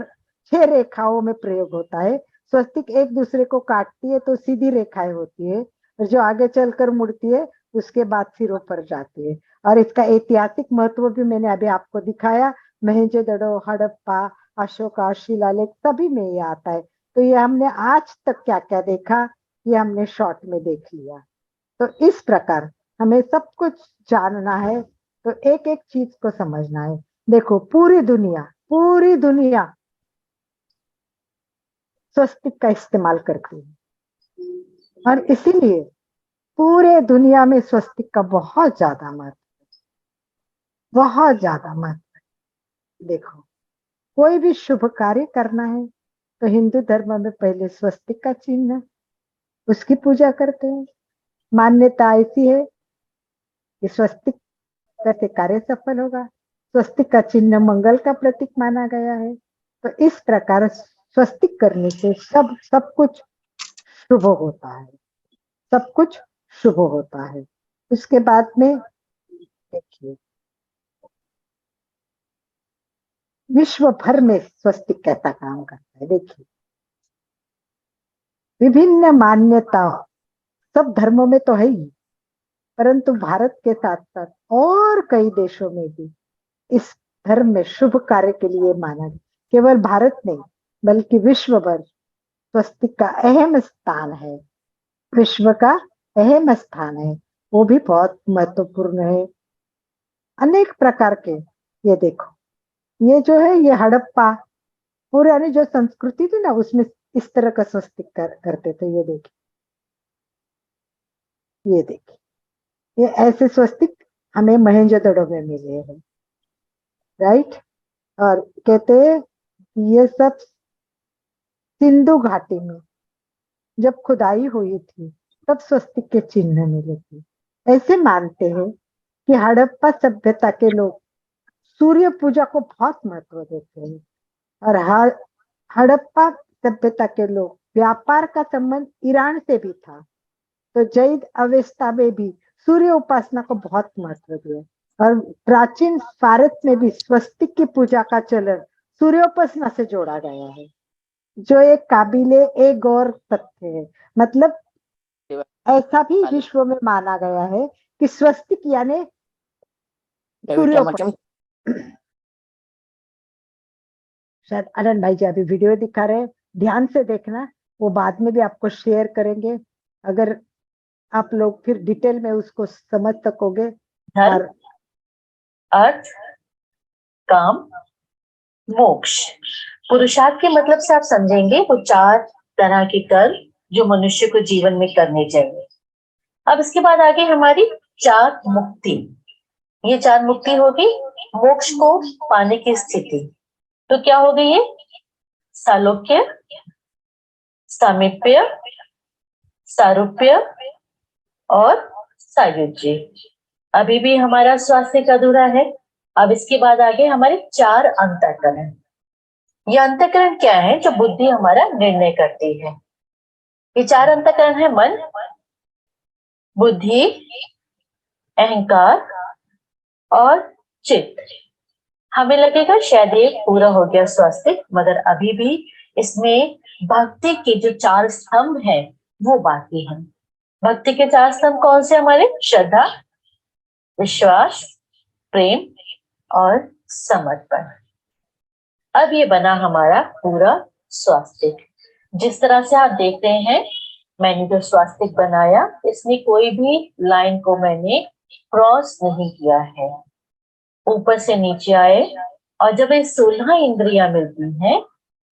6 रेखाओं में प्रयोग होता है। स्वस्तिक एक दूसरे को काटती है तो सीधी रेखाएं होती है, और जो आगे चलकर मुड़ती है उसके बाद सिरों पर जाती है। और इसका ऐतिहासिक महत्व भी मैंने अभी आपको दिखाया। मोहनजोदड़ो, हड़प्पा, अशोका, शिलालेख सभी में ये आता है। तो ये हमने आज तक क्या क्या देखा, ये हमने शॉर्ट में देख लिया। तो इस प्रकार हमें सब कुछ जानना है, तो एक एक चीज को समझना है। देखो पूरी दुनिया स्वस्तिक का इस्तेमाल करती है, और इसीलिए पूरे दुनिया में स्वस्तिक का बहुत ज्यादा महत्व है। देखो कोई भी शुभ कार्य करना है तो हिंदू धर्म में पहले स्वस्तिक का चिन्ह, उसकी पूजा करते हैं। मान्यता ऐसी है कि स्वस्तिक करके कार्य सफल होगा, स्वस्तिक का चिन्ह मंगल का प्रतीक माना गया है। तो इस प्रकार स्वस्तिक करने से सब कुछ शुभ होता है, सब कुछ शुभ होता है। उसके बाद में देखिए विश्व भर में स्वस्तिक कैसा काम करता है। देखिए विभिन्न मान्यता सब धर्मों में तो है ही, परंतु भारत के साथ साथ और कई देशों में भी इस धर्म में शुभ कार्य के लिए माना गया। केवल भारत नहीं बल्कि विश्व भर स्वस्तिक का अहम स्थान है, विश्व का अहम स्थान है, वो भी बहुत महत्वपूर्ण है। अनेक प्रकार के, ये देखो ये जो है ये हड़प्पा पुरानी जो संस्कृति थी ना, उसमें इस तरह का स्वस्तिक करते थे। ये देखिए ये ऐसे स्वस्तिक हमें मोहनजोदड़ो में मिले हैं, राइट। और कहते हैं ये सब सिंधु घाटी में जब खुदाई हुई थी तब स्वस्तिक के चिन्ह मिले थे। ऐसे मानते हैं कि हड़प्पा सभ्यता के लोग सूर्य पूजा को बहुत महत्व देते हैं, और हड़प्पा सभ्यता के लोग व्यापार का संबंध ईरान से भी था, तो जैद अवेस्ता में भी सूर्य उपासना को बहुत महत्व दिया। और प्राचीन भारत में भी स्वस्तिक की पूजा का चलन सूर्योपासना से जोड़ा गया है, जो एक काबिले एक गौर तथ्य है। मतलब ऐसा भी विश्व में माना गया है कि स्वस्तिक यानी सूर्योपासना। शायद आनंद भाई जी अभी वीडियो दिखा रहे हैं, ध्यान से देखना, वो बाद में भी आपको शेयर करेंगे, अगर आप लोग फिर डिटेल में उसको समझ सकोगे। और अर्थ, काम, मोक्ष, पुरुषार्थ के मतलब से आप समझेंगे वो 4 तरह के कर्म जो मनुष्य को जीवन में करने चाहिए। अब इसके बाद आगे हमारी 4 मुक्ति। ये 4 मुक्ति होगी मोक्ष को पाने की स्थिति। तो क्या हो गई ये? सालोक्य, सामीप्य, सारूप्य और सायुज्य। अभी भी हमारा स्वास्थ्य का अधूरा है। अब इसके बाद आगे हमारे 4 अंतःकरण। ये अंतःकरण क्या है? जो बुद्धि हमारा निर्णय करती है। ये 4 अंतःकरण है मन, बुद्धि, अहंकार और चित्त। हमें लगेगा शायद ये पूरा हो गया स्वास्थ्य, मगर अभी भी इसमें भक्ति के जो 4 स्तंभ हैं वो बाकी हैं। भक्ति के 4 स्तंभ कौन से हमारे? श्रद्धा, विश्वास, प्रेम और समर्पण। अब ये बना हमारा पूरा स्वास्थ्य। जिस तरह से आप देख रहे हैं, मैंने जो स्वास्थ्य बनाया इसमें कोई भी लाइन को मैंने क्रॉस नहीं किया है। ऊपर से नीचे आए, और जब ये 16 इंद्रियां मिलती हैं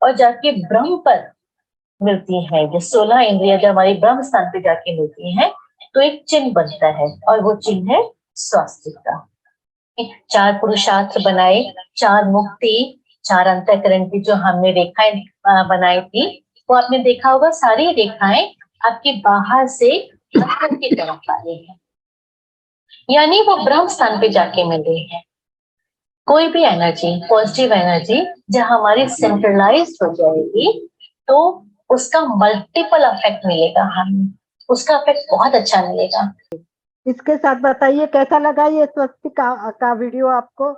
और जाके ब्रह्म पर मिलती हैं, जो 16 इंद्रियां जब हमारी ब्रह्म स्थान पे जाके मिलती हैं तो एक चिन्ह बनता है, और वो चिन्ह है स्वास्थ्य का। 4 पुरुषार्थ बनाए, 4 मुक्ति, 4 अंतःकरण की जो हमने रेखाएं बनाई थी, वो आपने देखा होगा सारी रेखाएं आपके बाहर से अंदर की तरफ आ रही है, यानी वो ब्रह्म स्थान पे जाके मिल रही है। कोई भी एनर्जी, पॉजिटिव एनर्जी जब हमारी सेंट्रलाइज हो जाएगी तो उसका मल्टीपल इफेक्ट मिलेगा, हमें उसका इफेक्ट बहुत अच्छा मिलेगा। इसके साथ बताइए कैसा लगा ये स्वस्तिक का वीडियो आपको?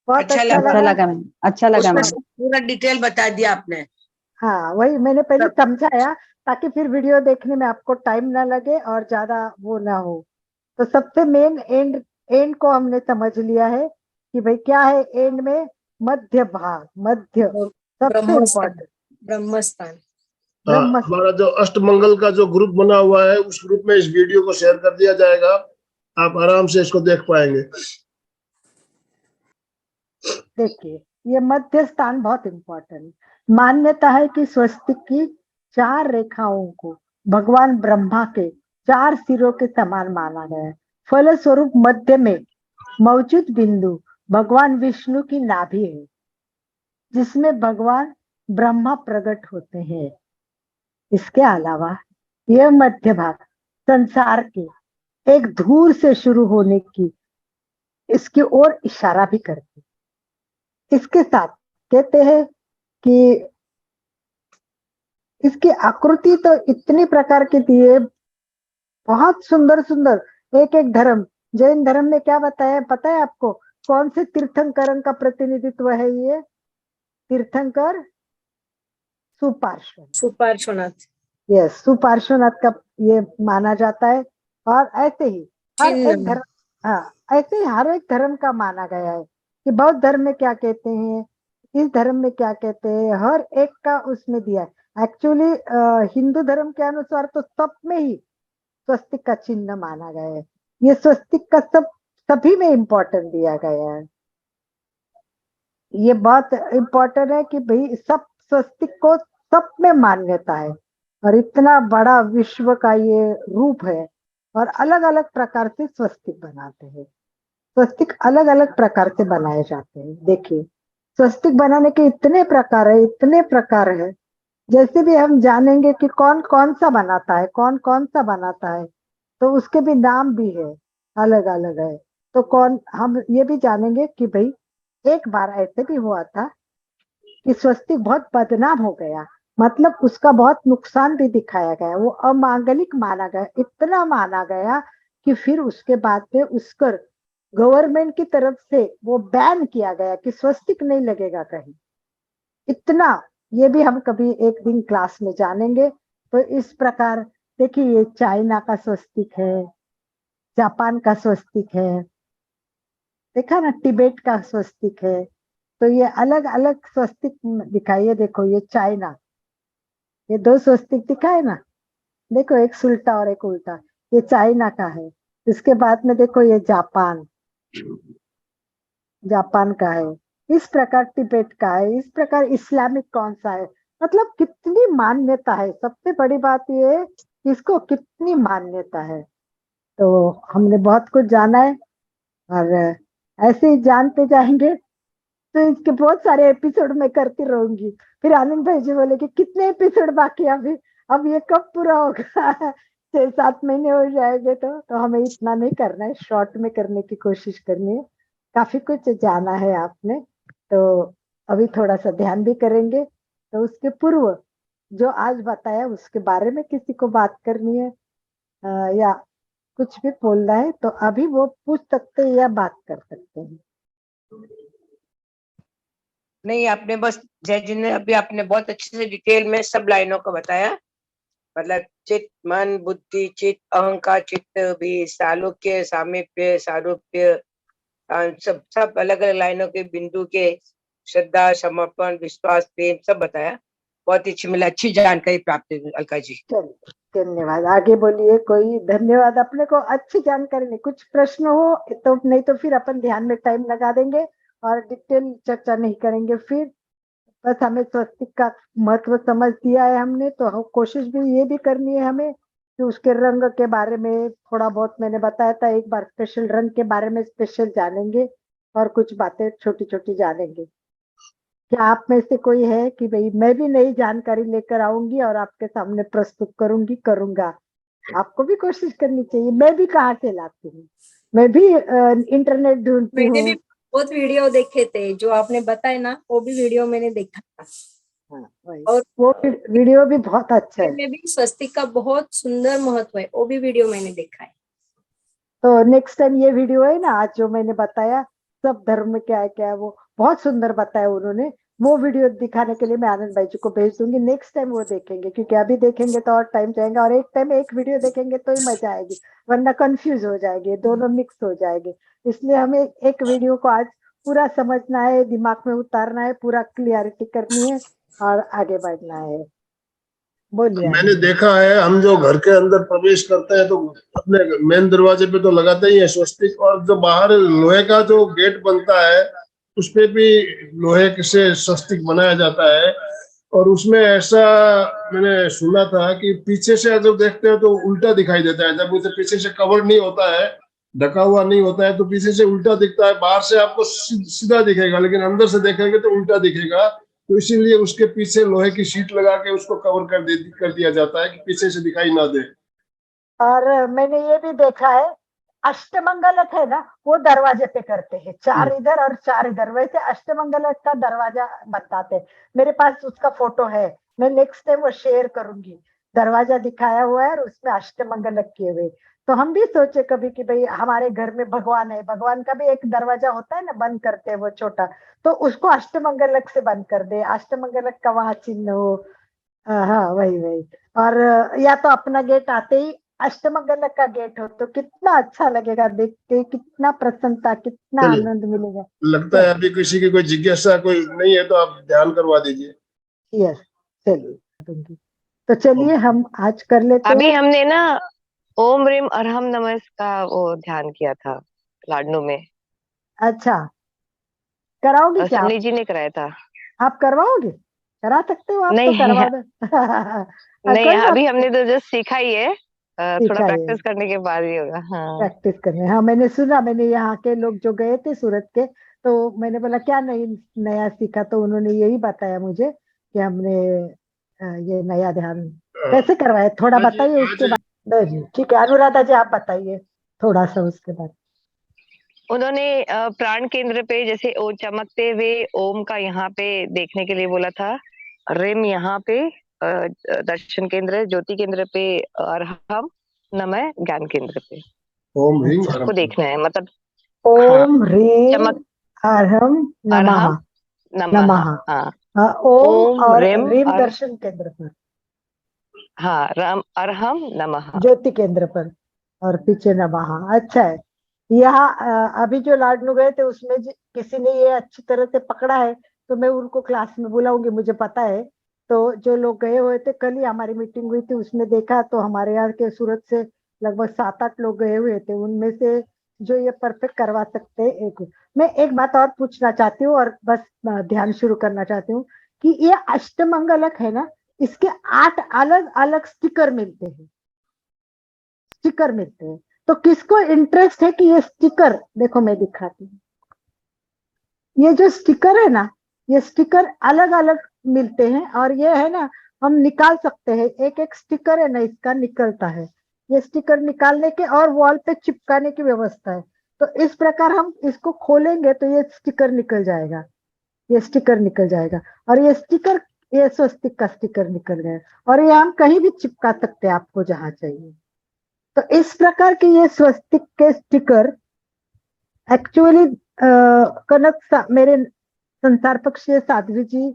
बहुत अच्छा अच्छा लगा। अच्छा लगा। लगा मैम, अच्छा लगा उसमें मैम। पूरा डिटेल बता दिया आपने। हाँ वही मैंने पहले समझाया ताकि फिर वीडियो देखने में आपको टाइम ना लगे और ज्यादा वो ना हो। तो सबसे मेन एंड को हमने समझ लिया है कि भाई क्या है एंड में, मध्य भाग, मध्य सबसे ब्रह्मस्थान, इम्पोर्टेंट। ब्रह्मस्थान। ब्रह्म हमारा जो अष्टमंगल का जो ग्रुप बना हुआ है उस ग्रुप में इस वीडियो को शेयर कर दिया जाएगा, आप आराम से इसको देख पाएंगे। देखिए ये मध्य स्थान बहुत इम्पोर्टेंट। मान्यता है कि स्वस्तिक की 4 रेखाओं को भगवान ब्रह्मा के 4 सिरों के समान माना गया है। फलस्वरूप मध्य में मौजूद बिंदु भगवान विष्णु की नाभि है, जिसमें भगवान ब्रह्मा प्रकट होते हैं। इसके अलावा यह मध्य भाग संसार के एक धूर से शुरू होने की इसकी ओर इशारा भी करती है। इसके साथ कहते हैं कि इसकी आकृति तो इतनी प्रकार की थी, बहुत सुंदर सुंदर। एक एक धर्म, जैन धर्म में क्या बताया पता है आपको? कौन से तीर्थंकरन का प्रतिनिधित्व है ये? तीर्थंकर सुपार्श्वनाथ। सुपार्श्वनाथ यस, सुपार्श्वनाथ का ये माना जाता है। और ऐसे ही हर एक चिन्ह। धर्म, हाँ ऐसे ही हर एक धर्म का माना गया है कि बौद्ध धर्म में क्या कहते हैं, इस धर्म में क्या कहते हैं, हर एक का उसमें दिया है। एक्चुअली हिंदू धर्म के अनुसार तो सब में ही स्वस्तिक का चिन्ह माना गया है। ये स्वस्तिक का सभी में इम्पोर्टेंट दिया गया है। ये बहुत इम्पोर्टेंट है कि भाई सब स्वस्तिक को सब में मान्यता है। और इतना बड़ा विश्व का ये रूप है और अलग अलग प्रकार से स्वस्तिक बनाते हैं। स्वस्तिक अलग अलग प्रकार से बनाए जाते हैं। देखिए स्वस्तिक बनाने के इतने प्रकार है, इतने प्रकार है। जैसे भी हम जानेंगे कि कौन कौन सा बनाता है, कौन कौन सा बनाता है, तो उसके भी नाम भी है, अलग अलग है। तो कौन, हम ये भी जानेंगे कि भाई एक बार ऐसे भी हुआ था कि स्वस्तिक बहुत बदनाम हो गया, मतलब उसका बहुत नुकसान भी दिखाया गया, वो अमांगलिक माना गया, इतना माना गया कि फिर उसके बाद में उसकर गवर्नमेंट की तरफ से वो बैन किया गया कि स्वस्तिक नहीं लगेगा कहीं। इतना, ये भी हम कभी एक दिन क्लास में जानेंगे। तो इस प्रकार देखिए ये चाइना का स्वस्तिक है, जापान का स्वस्तिक है, देखा ना, तिब्बत का स्वस्तिक है। तो ये अलग अलग स्वस्तिक दिखाइए। देखो ये चाइना, ये 2 स्वस्तिक दिखाए ना, देखो एक सुल्टा और एक उल्टा, ये चाइना का है। इसके बाद में देखो ये जापान, जापान का है। इस प्रकार तिब्बत का है। इस प्रकार इस्लामिक कौन सा है, मतलब कितनी मान्यता है। सबसे बड़ी बात ये है कि इसको कितनी मान्यता है। तो हमने बहुत कुछ जाना है और ऐसे ही जानते जाएंगे। तो इसके बहुत सारे एपिसोड मैं करती रहूंगी। फिर आनंद भाई जी बोले कि कितने एपिसोड बाकी है अभी, अब ये कब पूरा होगा? 6-7 महीने हो जाएंगे। तो हमें इतना नहीं करना है, शॉर्ट में करने की कोशिश करनी है। काफी कुछ जाना है आपने, तो अभी थोड़ा सा ध्यान भी करेंगे। तो उसके पूर्व जो आज बताया उसके बारे में किसी को बात करनी है या कुछ भी बोलना है तो अभी वो पूछ सकते हैं या बात कर सकते हैं। नहीं, आपने बस जय जी ने अभी आपने बहुत अच्छे से डिटेल में सब लाइनों को बताया। मतलब चित्त, मन, बुद्धि, चित्त, अहंकार, चित्त भी, सालोक्य, सामीप्य, सारूप्य, सब सब अलग अलग लाइनों के बिंदु के, श्रद्धा, समर्पण, विश्वास, प्रेम सब बताया। बहुत अच्छी, मतलब अच्छी जानकारी प्राप्त हुई अलका जी। चलिए धन्यवाद। आगे बोलिए कोई। धन्यवाद, अपने को अच्छी जानकारी नहीं, कुछ प्रश्न हो तो, नहीं तो फिर अपन ध्यान में टाइम लगा देंगे और डिटेल चर्चा नहीं करेंगे। फिर बस हमें स्वस्तिक का महत्व समझ दिया है हमने, तो कोशिश भी ये भी करनी है हमें कि उसके रंग के बारे में थोड़ा बहुत मैंने बताया था। एक बार स्पेशल रंग के बारे में स्पेशल जानेंगे और कुछ बातें छोटी छोटी जानेंगे। क्या आप में से कोई है कि भाई मैं भी नई जानकारी लेकर आऊंगी और आपके सामने प्रस्तुत करूंगा? आपको भी कोशिश करनी चाहिए। मैं भी कहाँ से लाती हूँ, मैं भी इंटरनेट ढूंढती मैंने भी हूँ। बहुत वीडियो देखे थे, जो आपने बताए ना वो भी वीडियो मैंने देखा था। हाँ, और वो वीडियो भी बहुत अच्छा है। में भी स्वस्तिक का बहुत सुंदर महत्व है, वो भी वीडियो मैंने देखा है। तो नेक्स्ट टाइम ये वीडियो है ना आज जो मैंने बताया, सब धर्म में क्या है वो बहुत सुंदर बताया उन्होंने। वो वीडियो दिखाने के लिए मैं आनंद भाई जी को भेज दूंगी, नेक्स्ट टाइम वो देखेंगे, क्योंकि अभी देखेंगे तो और टाइम जाएगा, और एक टाइम एक वीडियो देखेंगे तो ही मजा आएगी, वरना कंफ्यूज हो जाएंगे, दोनों मिक्स हो जाएंगे। इसलिए हमें एक वीडियो को आज पूरा समझना है, दिमाग में उतारना है, पूरा क्लियरिटी करनी है और आगे बढ़ना है। बोलिए मैंने आनंद भाई। देखा है, हम जो घर के अंदर प्रवेश करते हैं तो अपने मेन दरवाजे पे तो लगाते ही है स्वस्तिक, और जो बाहर लोहे का जो गेट बनता है उस पे भी लोहे से स्वस्तिक बनाया जाता है। और उसमें ऐसा मैंने सुना था कि पीछे से जो देखते हो तो उल्टा दिखाई देता है, जब उसे पीछे से कवर नहीं होता है, ढका हुआ नहीं होता है, तो पीछे से उल्टा दिखता है। बाहर से आपको सीधा दिखेगा, लेकिन अंदर से देखेंगे तो उल्टा दिखेगा। तो इसीलिए उसके पीछे लोहे की शीट लगा के उसको कवर कर दिया जाता है कि पीछे से दिखाई ना दे। और मैंने ये भी देखा है, अष्टमंगलक है ना, वो दरवाजे पे करते हैं, 4 इधर और 4 इधर, वैसे अष्टमंगलक का दरवाजा बताते हैं। मेरे पास उसका फोटो है, मैं नेक्स्ट टाइम वो शेयर करूंगी। दरवाजा दिखाया हुआ है और उसमें अष्टमंगलक किए हुए। तो हम भी सोचे कभी कि भाई हमारे घर में भगवान है, भगवान का भी एक दरवाजा होता है ना, बंद करते हैं वो छोटा, तो उसको अष्टमंगलक से बंद कर दे, अष्टमंगलक का वहां चिन्ह हो। हाँ वही वही। और या तो अपना गेट आते ही अष्टमंगलक का गेट हो तो कितना अच्छा लगेगा देख के, कितना प्रसन्नता, कितना चलिए, आनंद मिलेगा। लगता है अभी किसी की कोई जिज्ञासा कोई नहीं है, तो आप ध्यान करवा दीजिए। यस, चलिए तो चलिए हम आज कर लेते अभी हैं। हमने ना ओम रीम अरहम नमः का वो ध्यान किया था लाडनू में। अच्छा, कराओगे क्या आप? सन्नी जी ने कराया था। आप करवाओगे? करा सकते हो आप तो नहीं करवा दो। नहीं, कोई बात अभी नहीं, हमने तो जस्ट सीखा ही है। थोड़ा सिखाइए, प्रैक्टिस करने के बाद ही होगा। हाँ। प्रैक्टिस करने। हाँ मैंने सुना, मैंने यहाँ के लोग जो गए थे सूरत के, तो मैंने बोला क्या नई नया सीखा, तो उन्होंने यही बताया मुझे कि हमने ये नया ध्यान कैसे करवाया, थोड़ा आज बताइए आज उसके बाद। लो जी ठीक है, अनुराधा जी आप बताइए थोड़ा सा उसके बाद। उन्होंने प्राण केंद्र पे जैसे ओ चमकते हुए ओम का यहाँ पे देखने के लिए बोला था। रिम यहाँ पे दर्शन केंद्र, ज्योति केंद्र पे अरहम, नमः ज्ञान केंद्र पे। ओम ह्रीं अच्छा, सबको देखना है, मतलब हाँ। ओम ह्रीम चमक अरहम नमः। अरहम नमः। नमः। हाँ। हाँ, ओम ओम और रिम रीम और दर्शन केंद्र पर, हाँ राम अरहम नमः। ज्योति केंद्र पर, और पीछे नमः। अच्छा है। यहाँ अभी जो लाडनू गए थे उसमें किसी ने ये अच्छी तरह से पकड़ा है, तो मैं उनको क्लास में बुलाऊंगी, मुझे पता है। तो जो लोग गए हुए थे, कल ही हमारी मीटिंग हुई थी, उसमें देखा तो हमारे यहाँ के सूरत से लगभग 7-8 लोग गए हुए थे, उनमें से जो ये परफेक्ट करवा सकते हैं एक। मैं एक बात और पूछना चाहती हूँ और बस ध्यान शुरू करना चाहती हूँ कि ये अष्टमंगलक है ना, इसके 8 अलग अलग स्टिकर मिलते हैं, स्टिकर मिलते हैं। तो किसको इंटरेस्ट है कि ये स्टिकर देखो, मैं दिखाती हूँ। ये जो स्टिकर है ना, ये स्टिकर अलग अलग मिलते हैं, और ये है ना, हम निकाल सकते हैं, एक एक स्टिकर है ना इसका निकलता है। ये स्टिकर निकालने के और वॉल पे चिपकाने की व्यवस्था है। तो इस प्रकार हम इसको खोलेंगे तो ये स्टिकर निकल जाएगा, ये स्टिकर निकल जाएगा, और ये स्टिकर, ये स्वस्तिक का स्टिकर निकल गया, और ये हम कहीं भी चिपका सकते हैं आपको जहां चाहिए। तो इस प्रकार के ये स्वस्तिक के स्टिकर एक्चुअली मेरे संसार पक्षी साध्वी जी,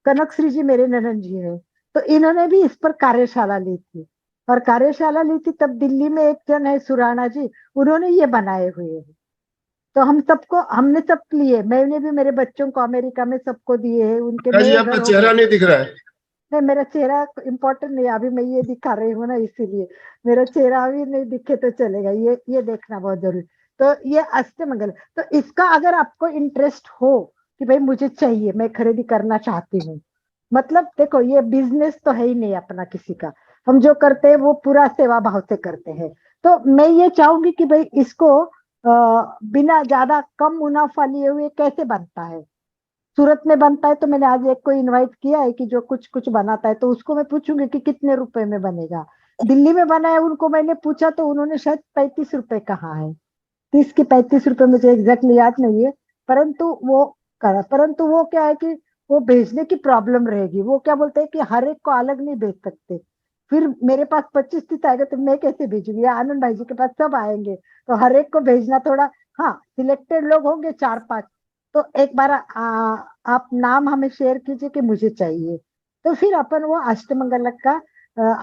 कनक श्री जी मेरे ननन जी है, तो इन्होंने भी इस पर कार्यशाला ली थी। और कार्यशाला ली थी तब दिल्ली में एक जन है सुराणा जी, उन्होंने ये बनाए हुए हैं। तो हम सबको, हमने सब लिए, मैंने भी मेरे बच्चों को अमेरिका में सबको दिए हैं, उनके जी नए आपका घर हो चेहरा गए। नहीं दिख रहा है। नहीं, मेरा चेहरा इम्पोर्टेंट नहीं है, अभी मैं ये दिखा रही हूँ ना, इसीलिए मेरा चेहरा अभी नहीं दिखे तो चलेगा, ये देखना बहुत जरूरी। तो ये अष्टमंगल, तो इसका अगर आपको इंटरेस्ट हो कि भाई मुझे चाहिए, मैं खरीदी करना चाहती हूँ, मतलब देखो ये बिजनेस तो है ही नहीं अपना किसी का, हम जो करते हैं वो पूरा सेवा भाव से करते हैं। तो मैं ये चाहूंगी कि भाई इसको बिना ज्यादा कम मुनाफा लिए हुए कैसे बनता है। सूरत में बनता है तो मैंने आज एक को इनवाइट किया है कि जो कुछ कुछ बनाता है, तो उसको मैं पूछूंगी कि कितने रुपए में बनेगा। दिल्ली में बना है, उनको मैंने पूछा तो उन्होंने शायद 35 रुपए कहा है, 30 की 35 रुपए, मुझे एग्जैक्टली याद नहीं है। परंतु वो करा, परंतु वो क्या है कि वो भेजने की प्रॉब्लम रहेगी। वो क्या बोलते हैं कि हर एक को अलग नहीं भेज सकते, फिर मेरे पास 25-30 आएगा तो मैं कैसे भेजूंगी, या आनंद भाई जी के पास सब आएंगे, तो हर एक को भेजना थोड़ा हाँ सिलेक्टेड लोग होंगे 4-5, तो एक बार आप नाम हमें शेयर कीजिए कि मुझे चाहिए, तो फिर अपन वो अष्टमंगलक का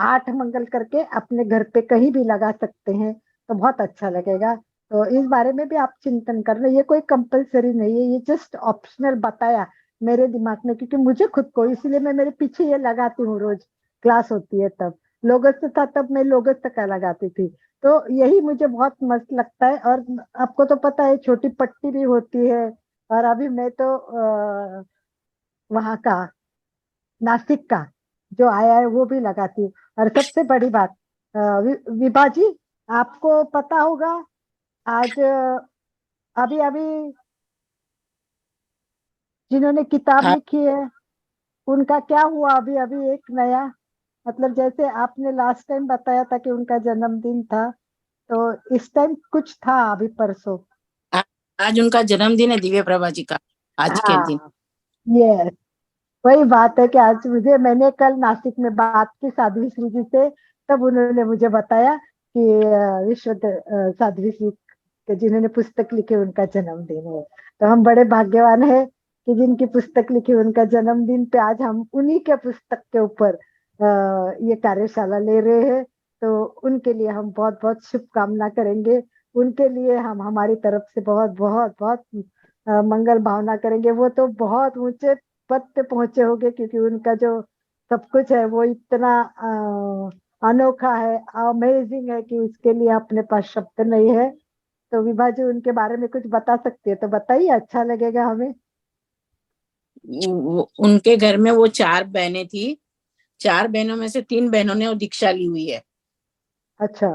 8 मंगल करके अपने घर पे कहीं भी लगा सकते हैं, तो बहुत अच्छा लगेगा। तो इस बारे में भी आप चिंतन कर रहे, ये कोई कंपलसरी नहीं है, ये जस्ट ऑप्शनल बताया मेरे दिमाग में, क्योंकि मुझे खुद को, इसलिए मैं मेरे पीछे ये लगाती हूँ, रोज क्लास होती है तब लोगस था, तब मैं लोगस का लगाती थी। तो यही मुझे बहुत मस्त लगता है। और आपको तो पता है छोटी पट्टी भी होती है, और अभी मैं तो वहाँ का नासिक का जो आया है वो भी लगाती हूँ। और सबसे बड़ी बात विभा जी, आपको पता होगा आज अभी अभी जिन्होंने किताब हाँ, लिखी है उनका क्या हुआ, अभी अभी एक नया, मतलब जैसे आपने लास्ट टाइम बताया था कि उनका जन्मदिन था, तो इस टाइम कुछ था अभी परसों। आ- आज उनका जन्मदिन है, दिव्य प्रभा जी का, आज के दिन। हाँ ये वही बात है कि आज मैंने कल नासिक में बात की साध्वी श्री जी से, तब उन्होंने मुझे बताया कि साध्वी श्री के जिन्होंने पुस्तक लिखी उनका जन्मदिन है। तो हम बड़े भाग्यवान है कि जिनकी पुस्तक लिखी उनका जन्मदिन पे आज हम उन्हीं के पुस्तक के ऊपर ये कार्यशाला ले रहे हैं। तो उनके लिए हम बहुत बहुत शुभकामना करेंगे, उनके लिए हम हमारी तरफ से बहुत बहुत बहुत मंगल भावना करेंगे। वो तो बहुत ऊंचे पद पे पहुंचे होंगे, क्योंकि उनका जो सब कुछ है वो इतना अनोखा है, अमेजिंग है कि उसके लिए अपने पास शब्द नहीं है। तो विभा जी उनके बारे में कुछ बता सकती है तो बताइए, अच्छा लगेगा हमें। उनके घर में वो 4 बहनें थी, 4 बहनों में से 3 बहनों ने वो दीक्षा ली हुई है। अच्छा।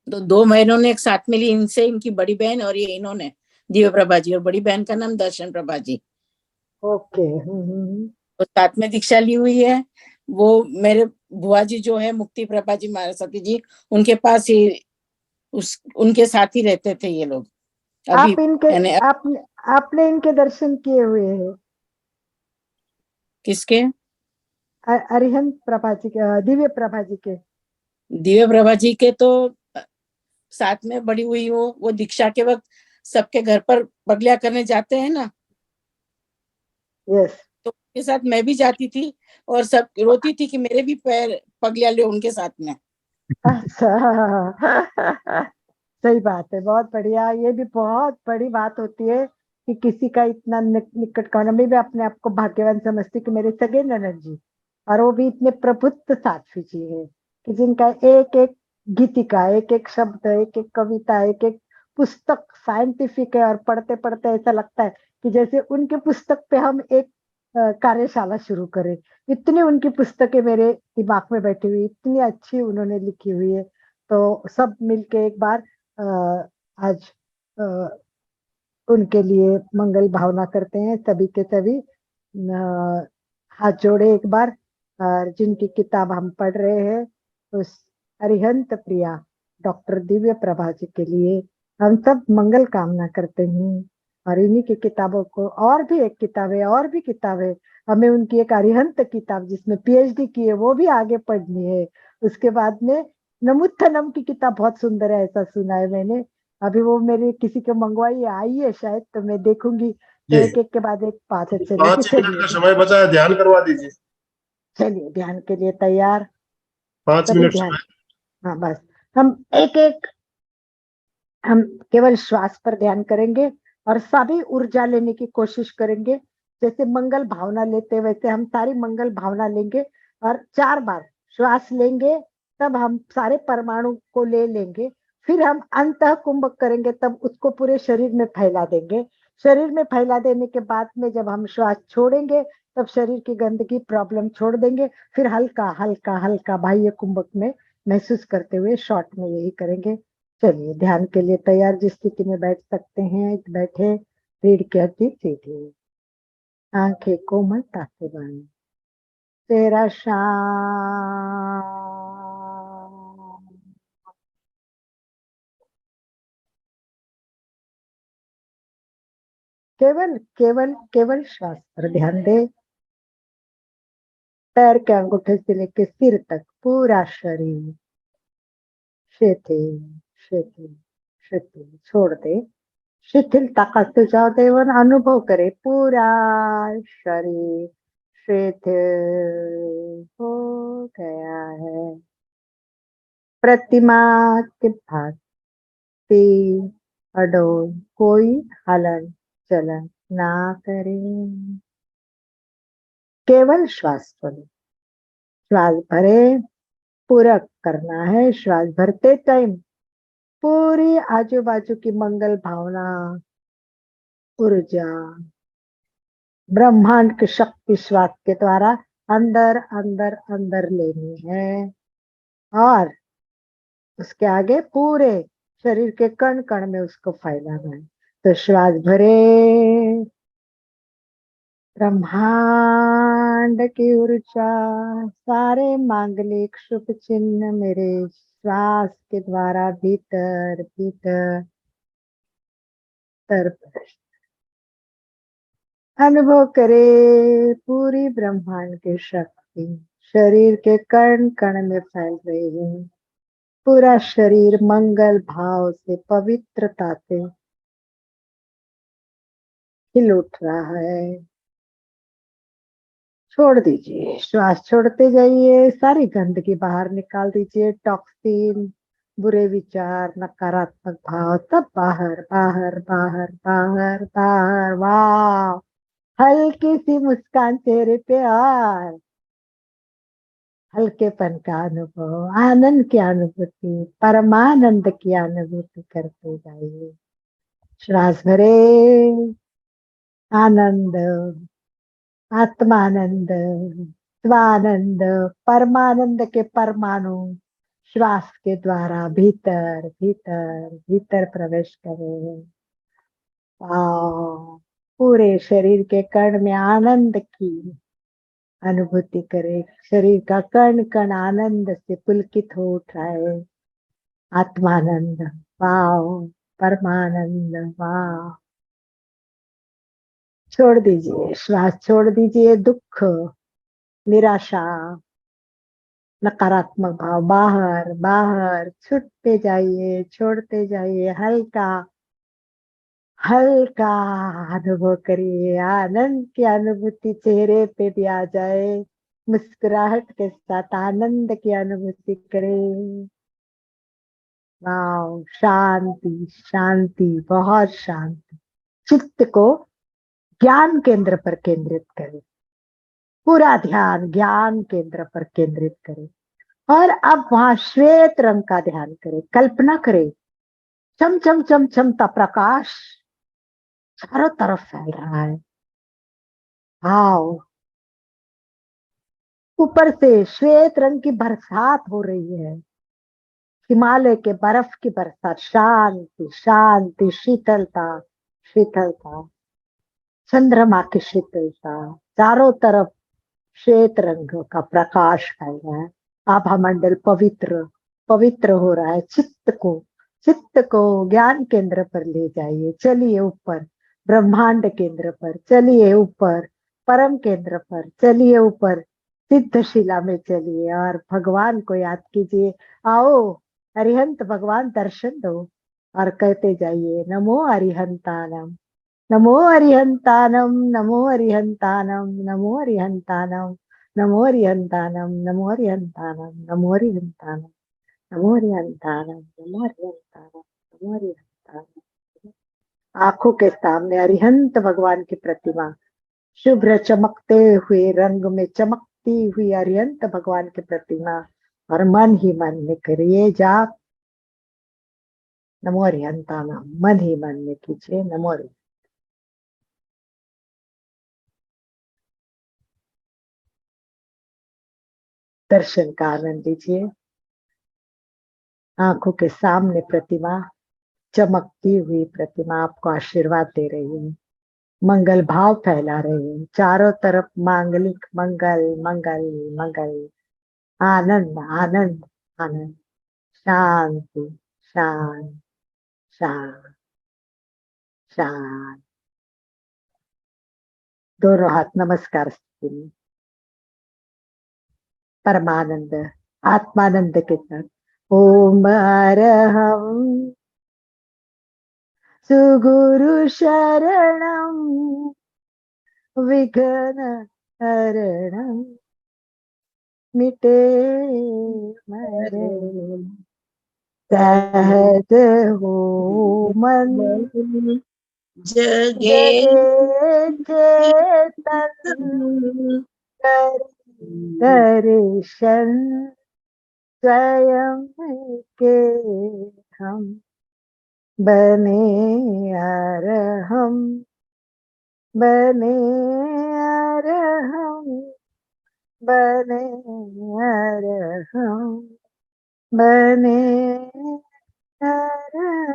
तो 2 बहनों ने एक साथ में ली, इनसे इनकी बड़ी बहन और ये इन्होंने, दिव्य प्रभा जी, और बड़ी बहन का नाम दर्शन प्रभा जी, ओके। तो साथ में दीक्षा ली हुई है। वो मेरे बुआ जी जो है मुक्ति प्रभा जी महासती जी, उनके पास ही उनके साथ ही रहते थे ये लोग अभी, आप इनके यानी आपने इनके दर्शन किए हुए हैं? किसके? अरिहंत प्रभा जी के, दिव्य प्रभा जी के। दिव्य प्रभा जी के तो साथ में बड़ी हुई हो, वो दीक्षा के वक्त सबके घर पर पगलिया करने जाते हैं ना, यस। तो उनके साथ मैं भी जाती थी, और सब रोती थी कि मेरे भी पैर पगलिया ले उनके साथ में। अच्छा सही बात है, बहुत बढ़िया। ये भी बहुत बड़ी बात होती है कि किसी का इतना निकट का होना। मैं भी अपने आप को भाग्यवान समझती कि मेरे सगे ननद जी, और वो भी इतने प्रबुद्ध साध्वी जी है कि जिनका एक एक गीतिका, एक एक शब्द, एक एक कविता, एक एक पुस्तक साइंटिफिक है, और पढ़ते पढ़ते ऐसा लगता है कि जैसे उनके पुस्तक पे हम एक कार्यशाला शुरू करें। इतनी उनकी पुस्तकें मेरे दिमाग में बैठी हुई, इतनी अच्छी उन्होंने लिखी हुई है। तो सब मिलके एक बार आज उनके लिए मंगल भावना करते हैं, सभी के सभी हाथ जोड़े एक बार। और जिनकी किताब हम पढ़ रहे हैं उस अरिहंत प्रिया डॉक्टर दिव्य प्रभा जी के लिए हम सब मंगल कामना करते हैं। और इन्हीं की किताबों को, और भी एक किताब है, और भी किताब है, हमें उनकी एक अरिहंत किताब जिसमें पीएचडी की है वो भी आगे पढ़नी है। उसके बाद में नमुत्थनम की किताब बहुत सुंदर है, ऐसा सुना है मैंने। अभी वो मेरे किसी के मंगवाई आई है शायद, तो मैं देखूंगी। तो ये एक एक के बाद एक बात है, चलेगी। 5 मिनट का समय बचा है, ध्यान करवा दीजिए। चलिए ध्यान के लिए तैयार, 5 सभी मिनट ध्यान। समय। हाँ बस हम एक एक, हम केवल श्वास पर ध्यान करेंगे और सभी ऊर्जा लेने की कोशिश करेंगे। जैसे मंगल भावना लेते हैं वैसे हम सारी मंगल भावना लेंगे, और 4 बार श्वास लेंगे, तब हम सारे परमाणु को ले लेंगे। फिर हम अंतः कुंभक करेंगे, तब उसको पूरे शरीर में फैला देंगे। शरीर में फैला देने के बाद में जब हम श्वास छोड़ेंगे, तब शरीर की गंदगी प्रॉब्लम छोड़ देंगे। फिर हल्का हल्का हल्का बाह्य कुंभक में महसूस करते हुए शॉर्ट में यही करेंगे। चलिए ध्यान के लिए तैयार, जिस स्थिति में बैठ सकते हैं बैठे, रीढ़ की हड्डी सीधी, आंखें कोमल ताके बंद, तेरा शांत। केवल केवल केवल श्वास पर ध्यान दे। पैर के अंगूठे से लेकर सिर तक पूरा शरीर शिथिल शिथिल शिथिल छोड़ दे। शिथिलता का सुझाव देवन अनुभव करे पूरा शरीर शिथिल हो गया है। प्रतिमा के भांति अडोल कोई हलन चलन ना करें, केवल श्वास चले। श्वास भरे पूरक करना है। श्वास भरते टाइम पूरी आजू बाजू की मंगल भावना, ऊर्जा, ब्रह्मांड की शक्ति श्वास के द्वारा अंदर अंदर अंदर लेनी है और उसके आगे पूरे शरीर के कण कण में उसको फैलाना है। तो श्वास भरे, ब्रह्मांड की ऊर्जा, सारे मांगलिक शुभ चिन्ह मेरे श्वास के द्वारा भीतर भीतर अनुभव करे। पूरी ब्रह्मांड की शक्ति शरीर के कण कण में फैल रही है। पूरा शरीर मंगल भाव से, पवित्रता से हिल उठ रहा है। छोड़ दीजिए, श्वास छोड़ते जाइए। सारी गंदगी बाहर निकाल दीजिए। टॉक्सिन, बुरे विचार, नकारात्मक भाव सब बाहर बाहर बाहर बाहर बाहर। वाह, हल्की सी मुस्कान चेहरे पे और हल्केपन का अनुभव, आनंद की अनुभूति, परमानंद की अनुभूति करते जाइए। श्वास भरे, आनंद, आत्मानंद, स्वानंद, परमानंद के परमाणु श्वास के द्वारा भीतर भीतर भीतर प्रवेश करें। पूरे शरीर के कण में आनंद की अनुभूति करे। शरीर का कण कण आनंद से पुलकित हो उठा है। आत्मानंद, वाह, परमानंद, वाह। छोड़ दीजिए, श्वास छोड़ दीजिए। दुख, निराशा, नकारात्मक भाव बाहर बाहर छूटते जाइए, छोड़ते जाइए। हल्का हल्का अनुभव करिए। आनंद की अनुभूति चेहरे पे भी आ जाए। मुस्कुराहट के साथ आनंद की अनुभूति करें। वाह, शांति शांति, बहुत शांति। चित्त को ज्ञान केंद्र पर केंद्रित करें। पूरा ध्यान ज्ञान केंद्र पर केंद्रित करें और अब वहां श्वेत रंग का ध्यान करें। कल्पना करें चम चम चम चमता प्रकाश चारों तरफ फैल रहा है। आओ, ऊपर से श्वेत रंग की बरसात हो रही है। हिमालय के बर्फ की बरसात। शांति शांति, शीतलता शीतलता, चंद्रमा की शीतलता। चारों तरफ श्वेत रंग का प्रकाश फैल रहा है। आभा मंडल पवित्र पवित्र हो रहा है। चित्त को ज्ञान केंद्र पर ले जाइए। चलिए ऊपर ब्रह्मांड केंद्र पर, चलिए ऊपर परम केंद्र पर, चलिए ऊपर सिद्धशिला में चलिए और भगवान को याद कीजिए। आओ अरिहंत भगवान दर्शन दो और कहते जाइए नमो अरिहंतानम, नमो अरिहंतानम, नमो अरिहंतानम, नमो अरिहंतानम, नमो अरिहंतानम, नमो अरिहंतानम, नमो अरिहंतानम, नमो अरिहंतानम, नमो अरिहंतानम, नमो अरिहंतानम। आंखों के सामने अरिहंत भगवान की प्रतिमा, शुभ्र चमकते हुए रंग में चमकती हुई अरिहंत भगवान की प्रतिमा, और मन ही मन में करिए जाप नमो अरिहंतानम। मन ही मन में कीजिए नमो अरिहंतानम। दर्शन का आनंद लीजिए। आंखों के सामने प्रतिमा, चमकती हुई प्रतिमा आपको आशीर्वाद दे रही है, मंगल भाव फैला रही है। चारों तरफ मांगलिक मंगल मंगल मंगल, आनंद आनंद आनंद, शांति शांत शांत शांत। दोनों हाथ नमस्कार स्थिति में, परमानंद आत्मानंद के साथ ओम अरहम सुगुरु शरणं विघ्न हरणं मिटे मरे सहज हो मन जगे जगे चेतन दर्शन स्वयं के हम बने अरहम बने अरहम बने अरहम बने अरहम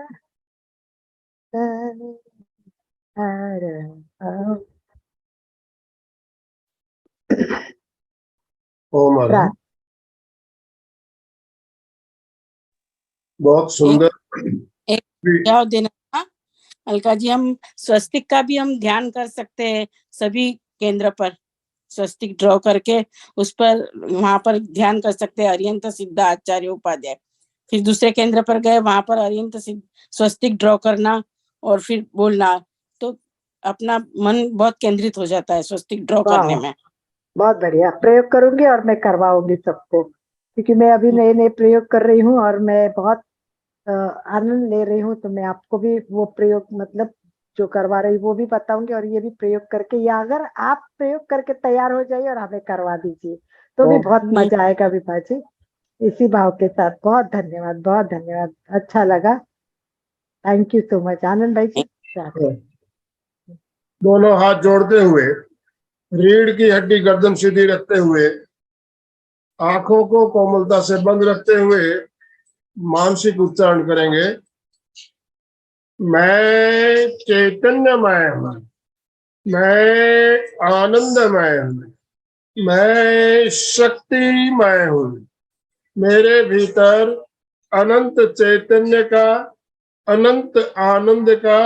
बने अरहम। ओम अरहम। बहुत सुंदर। एक सुझाव देना था अलका जी, हम स्वस्तिक का भी हम ध्यान कर सकते हैं सभी केंद्र पर, स्वस्तिक ड्रॉ करके उस पर वहां पर ध्यान कर सकते हैं अरिहंत सिद्ध आचार्य उपाध्याय। फिर दूसरे केंद्र पर गए, वहां पर अरिहंत सिद्ध स्वस्तिक ड्रॉ करना और फिर बोलना, तो अपना मन बहुत केंद्रित हो जाता है स्वस्तिक ड्रॉ करने में। बहुत बढ़िया, प्रयोग करूंगी और मैं करवाऊंगी सबको, क्योंकि मैं अभी नए नए प्रयोग कर रही हूँ और मैं बहुत आनंद ले रही हूँ। तो मैं आपको भी वो प्रयोग मतलब जो करवा रही वो भी बताऊंगी, और ये भी प्रयोग करके, या अगर आप प्रयोग करके तैयार हो जाइए और हमें करवा दीजिए तो भी बहुत मजा आएगा विभा जी। इसी भाव के साथ बहुत धन्यवाद, बहुत धन्यवाद, अच्छा लगा। थैंक यू सो मच आनंद भाई जी। दोनों हाथ जोड़ते हुए, रीढ़ की हड्डी गर्दन सीधी रखते हुए, आंखों को कोमलता से बंद रखते हुए मानसिक उच्चारण करेंगे। मैं चैतन्यमय हूँ, मैं आनंदमय हूँ, मैं शक्तिमय हूँ। मेरे भीतर अनंत चैतन्य का, अनंत आनंद का,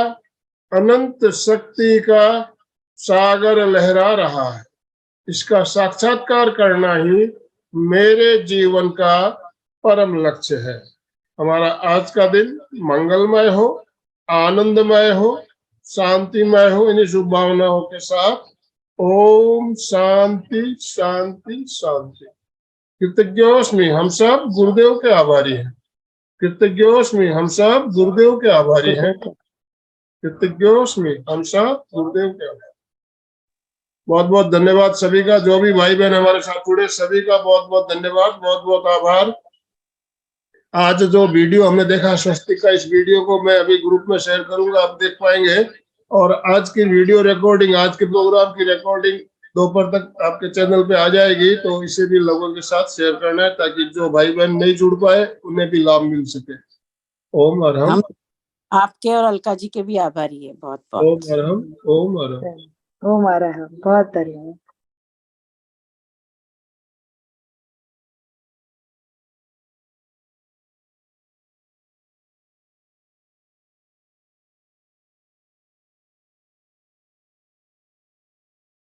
अनंत शक्ति का सागर लहरा रहा है। इसका साक्षात्कार करना ही मेरे जीवन का परम लक्ष्य है। हमारा आज का दिन मंगलमय हो, आनंदमय हो, शांतिमय हो। इन्हीं शुभ भावनाओं के साथ ओम शांति शांति शांति। कृतज्ञोस्मि, हम सब गुरुदेव के आभारी हैं। कृतज्ञोस्मि, हम सब गुरुदेव के आभारी हैं। कृतज्ञोस्मि, हम सब गुरुदेव के आभारी। बहुत बहुत धन्यवाद सभी का, जो भी भाई बहन हमारे साथ जुड़े सभी का बहुत बहुत धन्यवाद, बहुत बहुत आभार। आज जो वीडियो हमने देखा स्वस्तिक का, इस वीडियो को मैं अभी ग्रुप में शेयर करूंगा, आप देख पाएंगे। और आज की वीडियो रिकॉर्डिंग, आज के प्रोग्राम की रिकॉर्डिंग दोपहर तक आपके चैनल पे आ जाएगी, तो इसे भी लोगों के साथ शेयर करना है ताकि जो भाई बहन नहीं जुड़ पाए उन्हें भी लाभ मिल सके। ओम अरहम। हम आपके और अलका जी के भी आभारी है बहुत बहुत। ओम अरहम, ओम अरहम। ओम अरहम, बहुत धन्यवाद।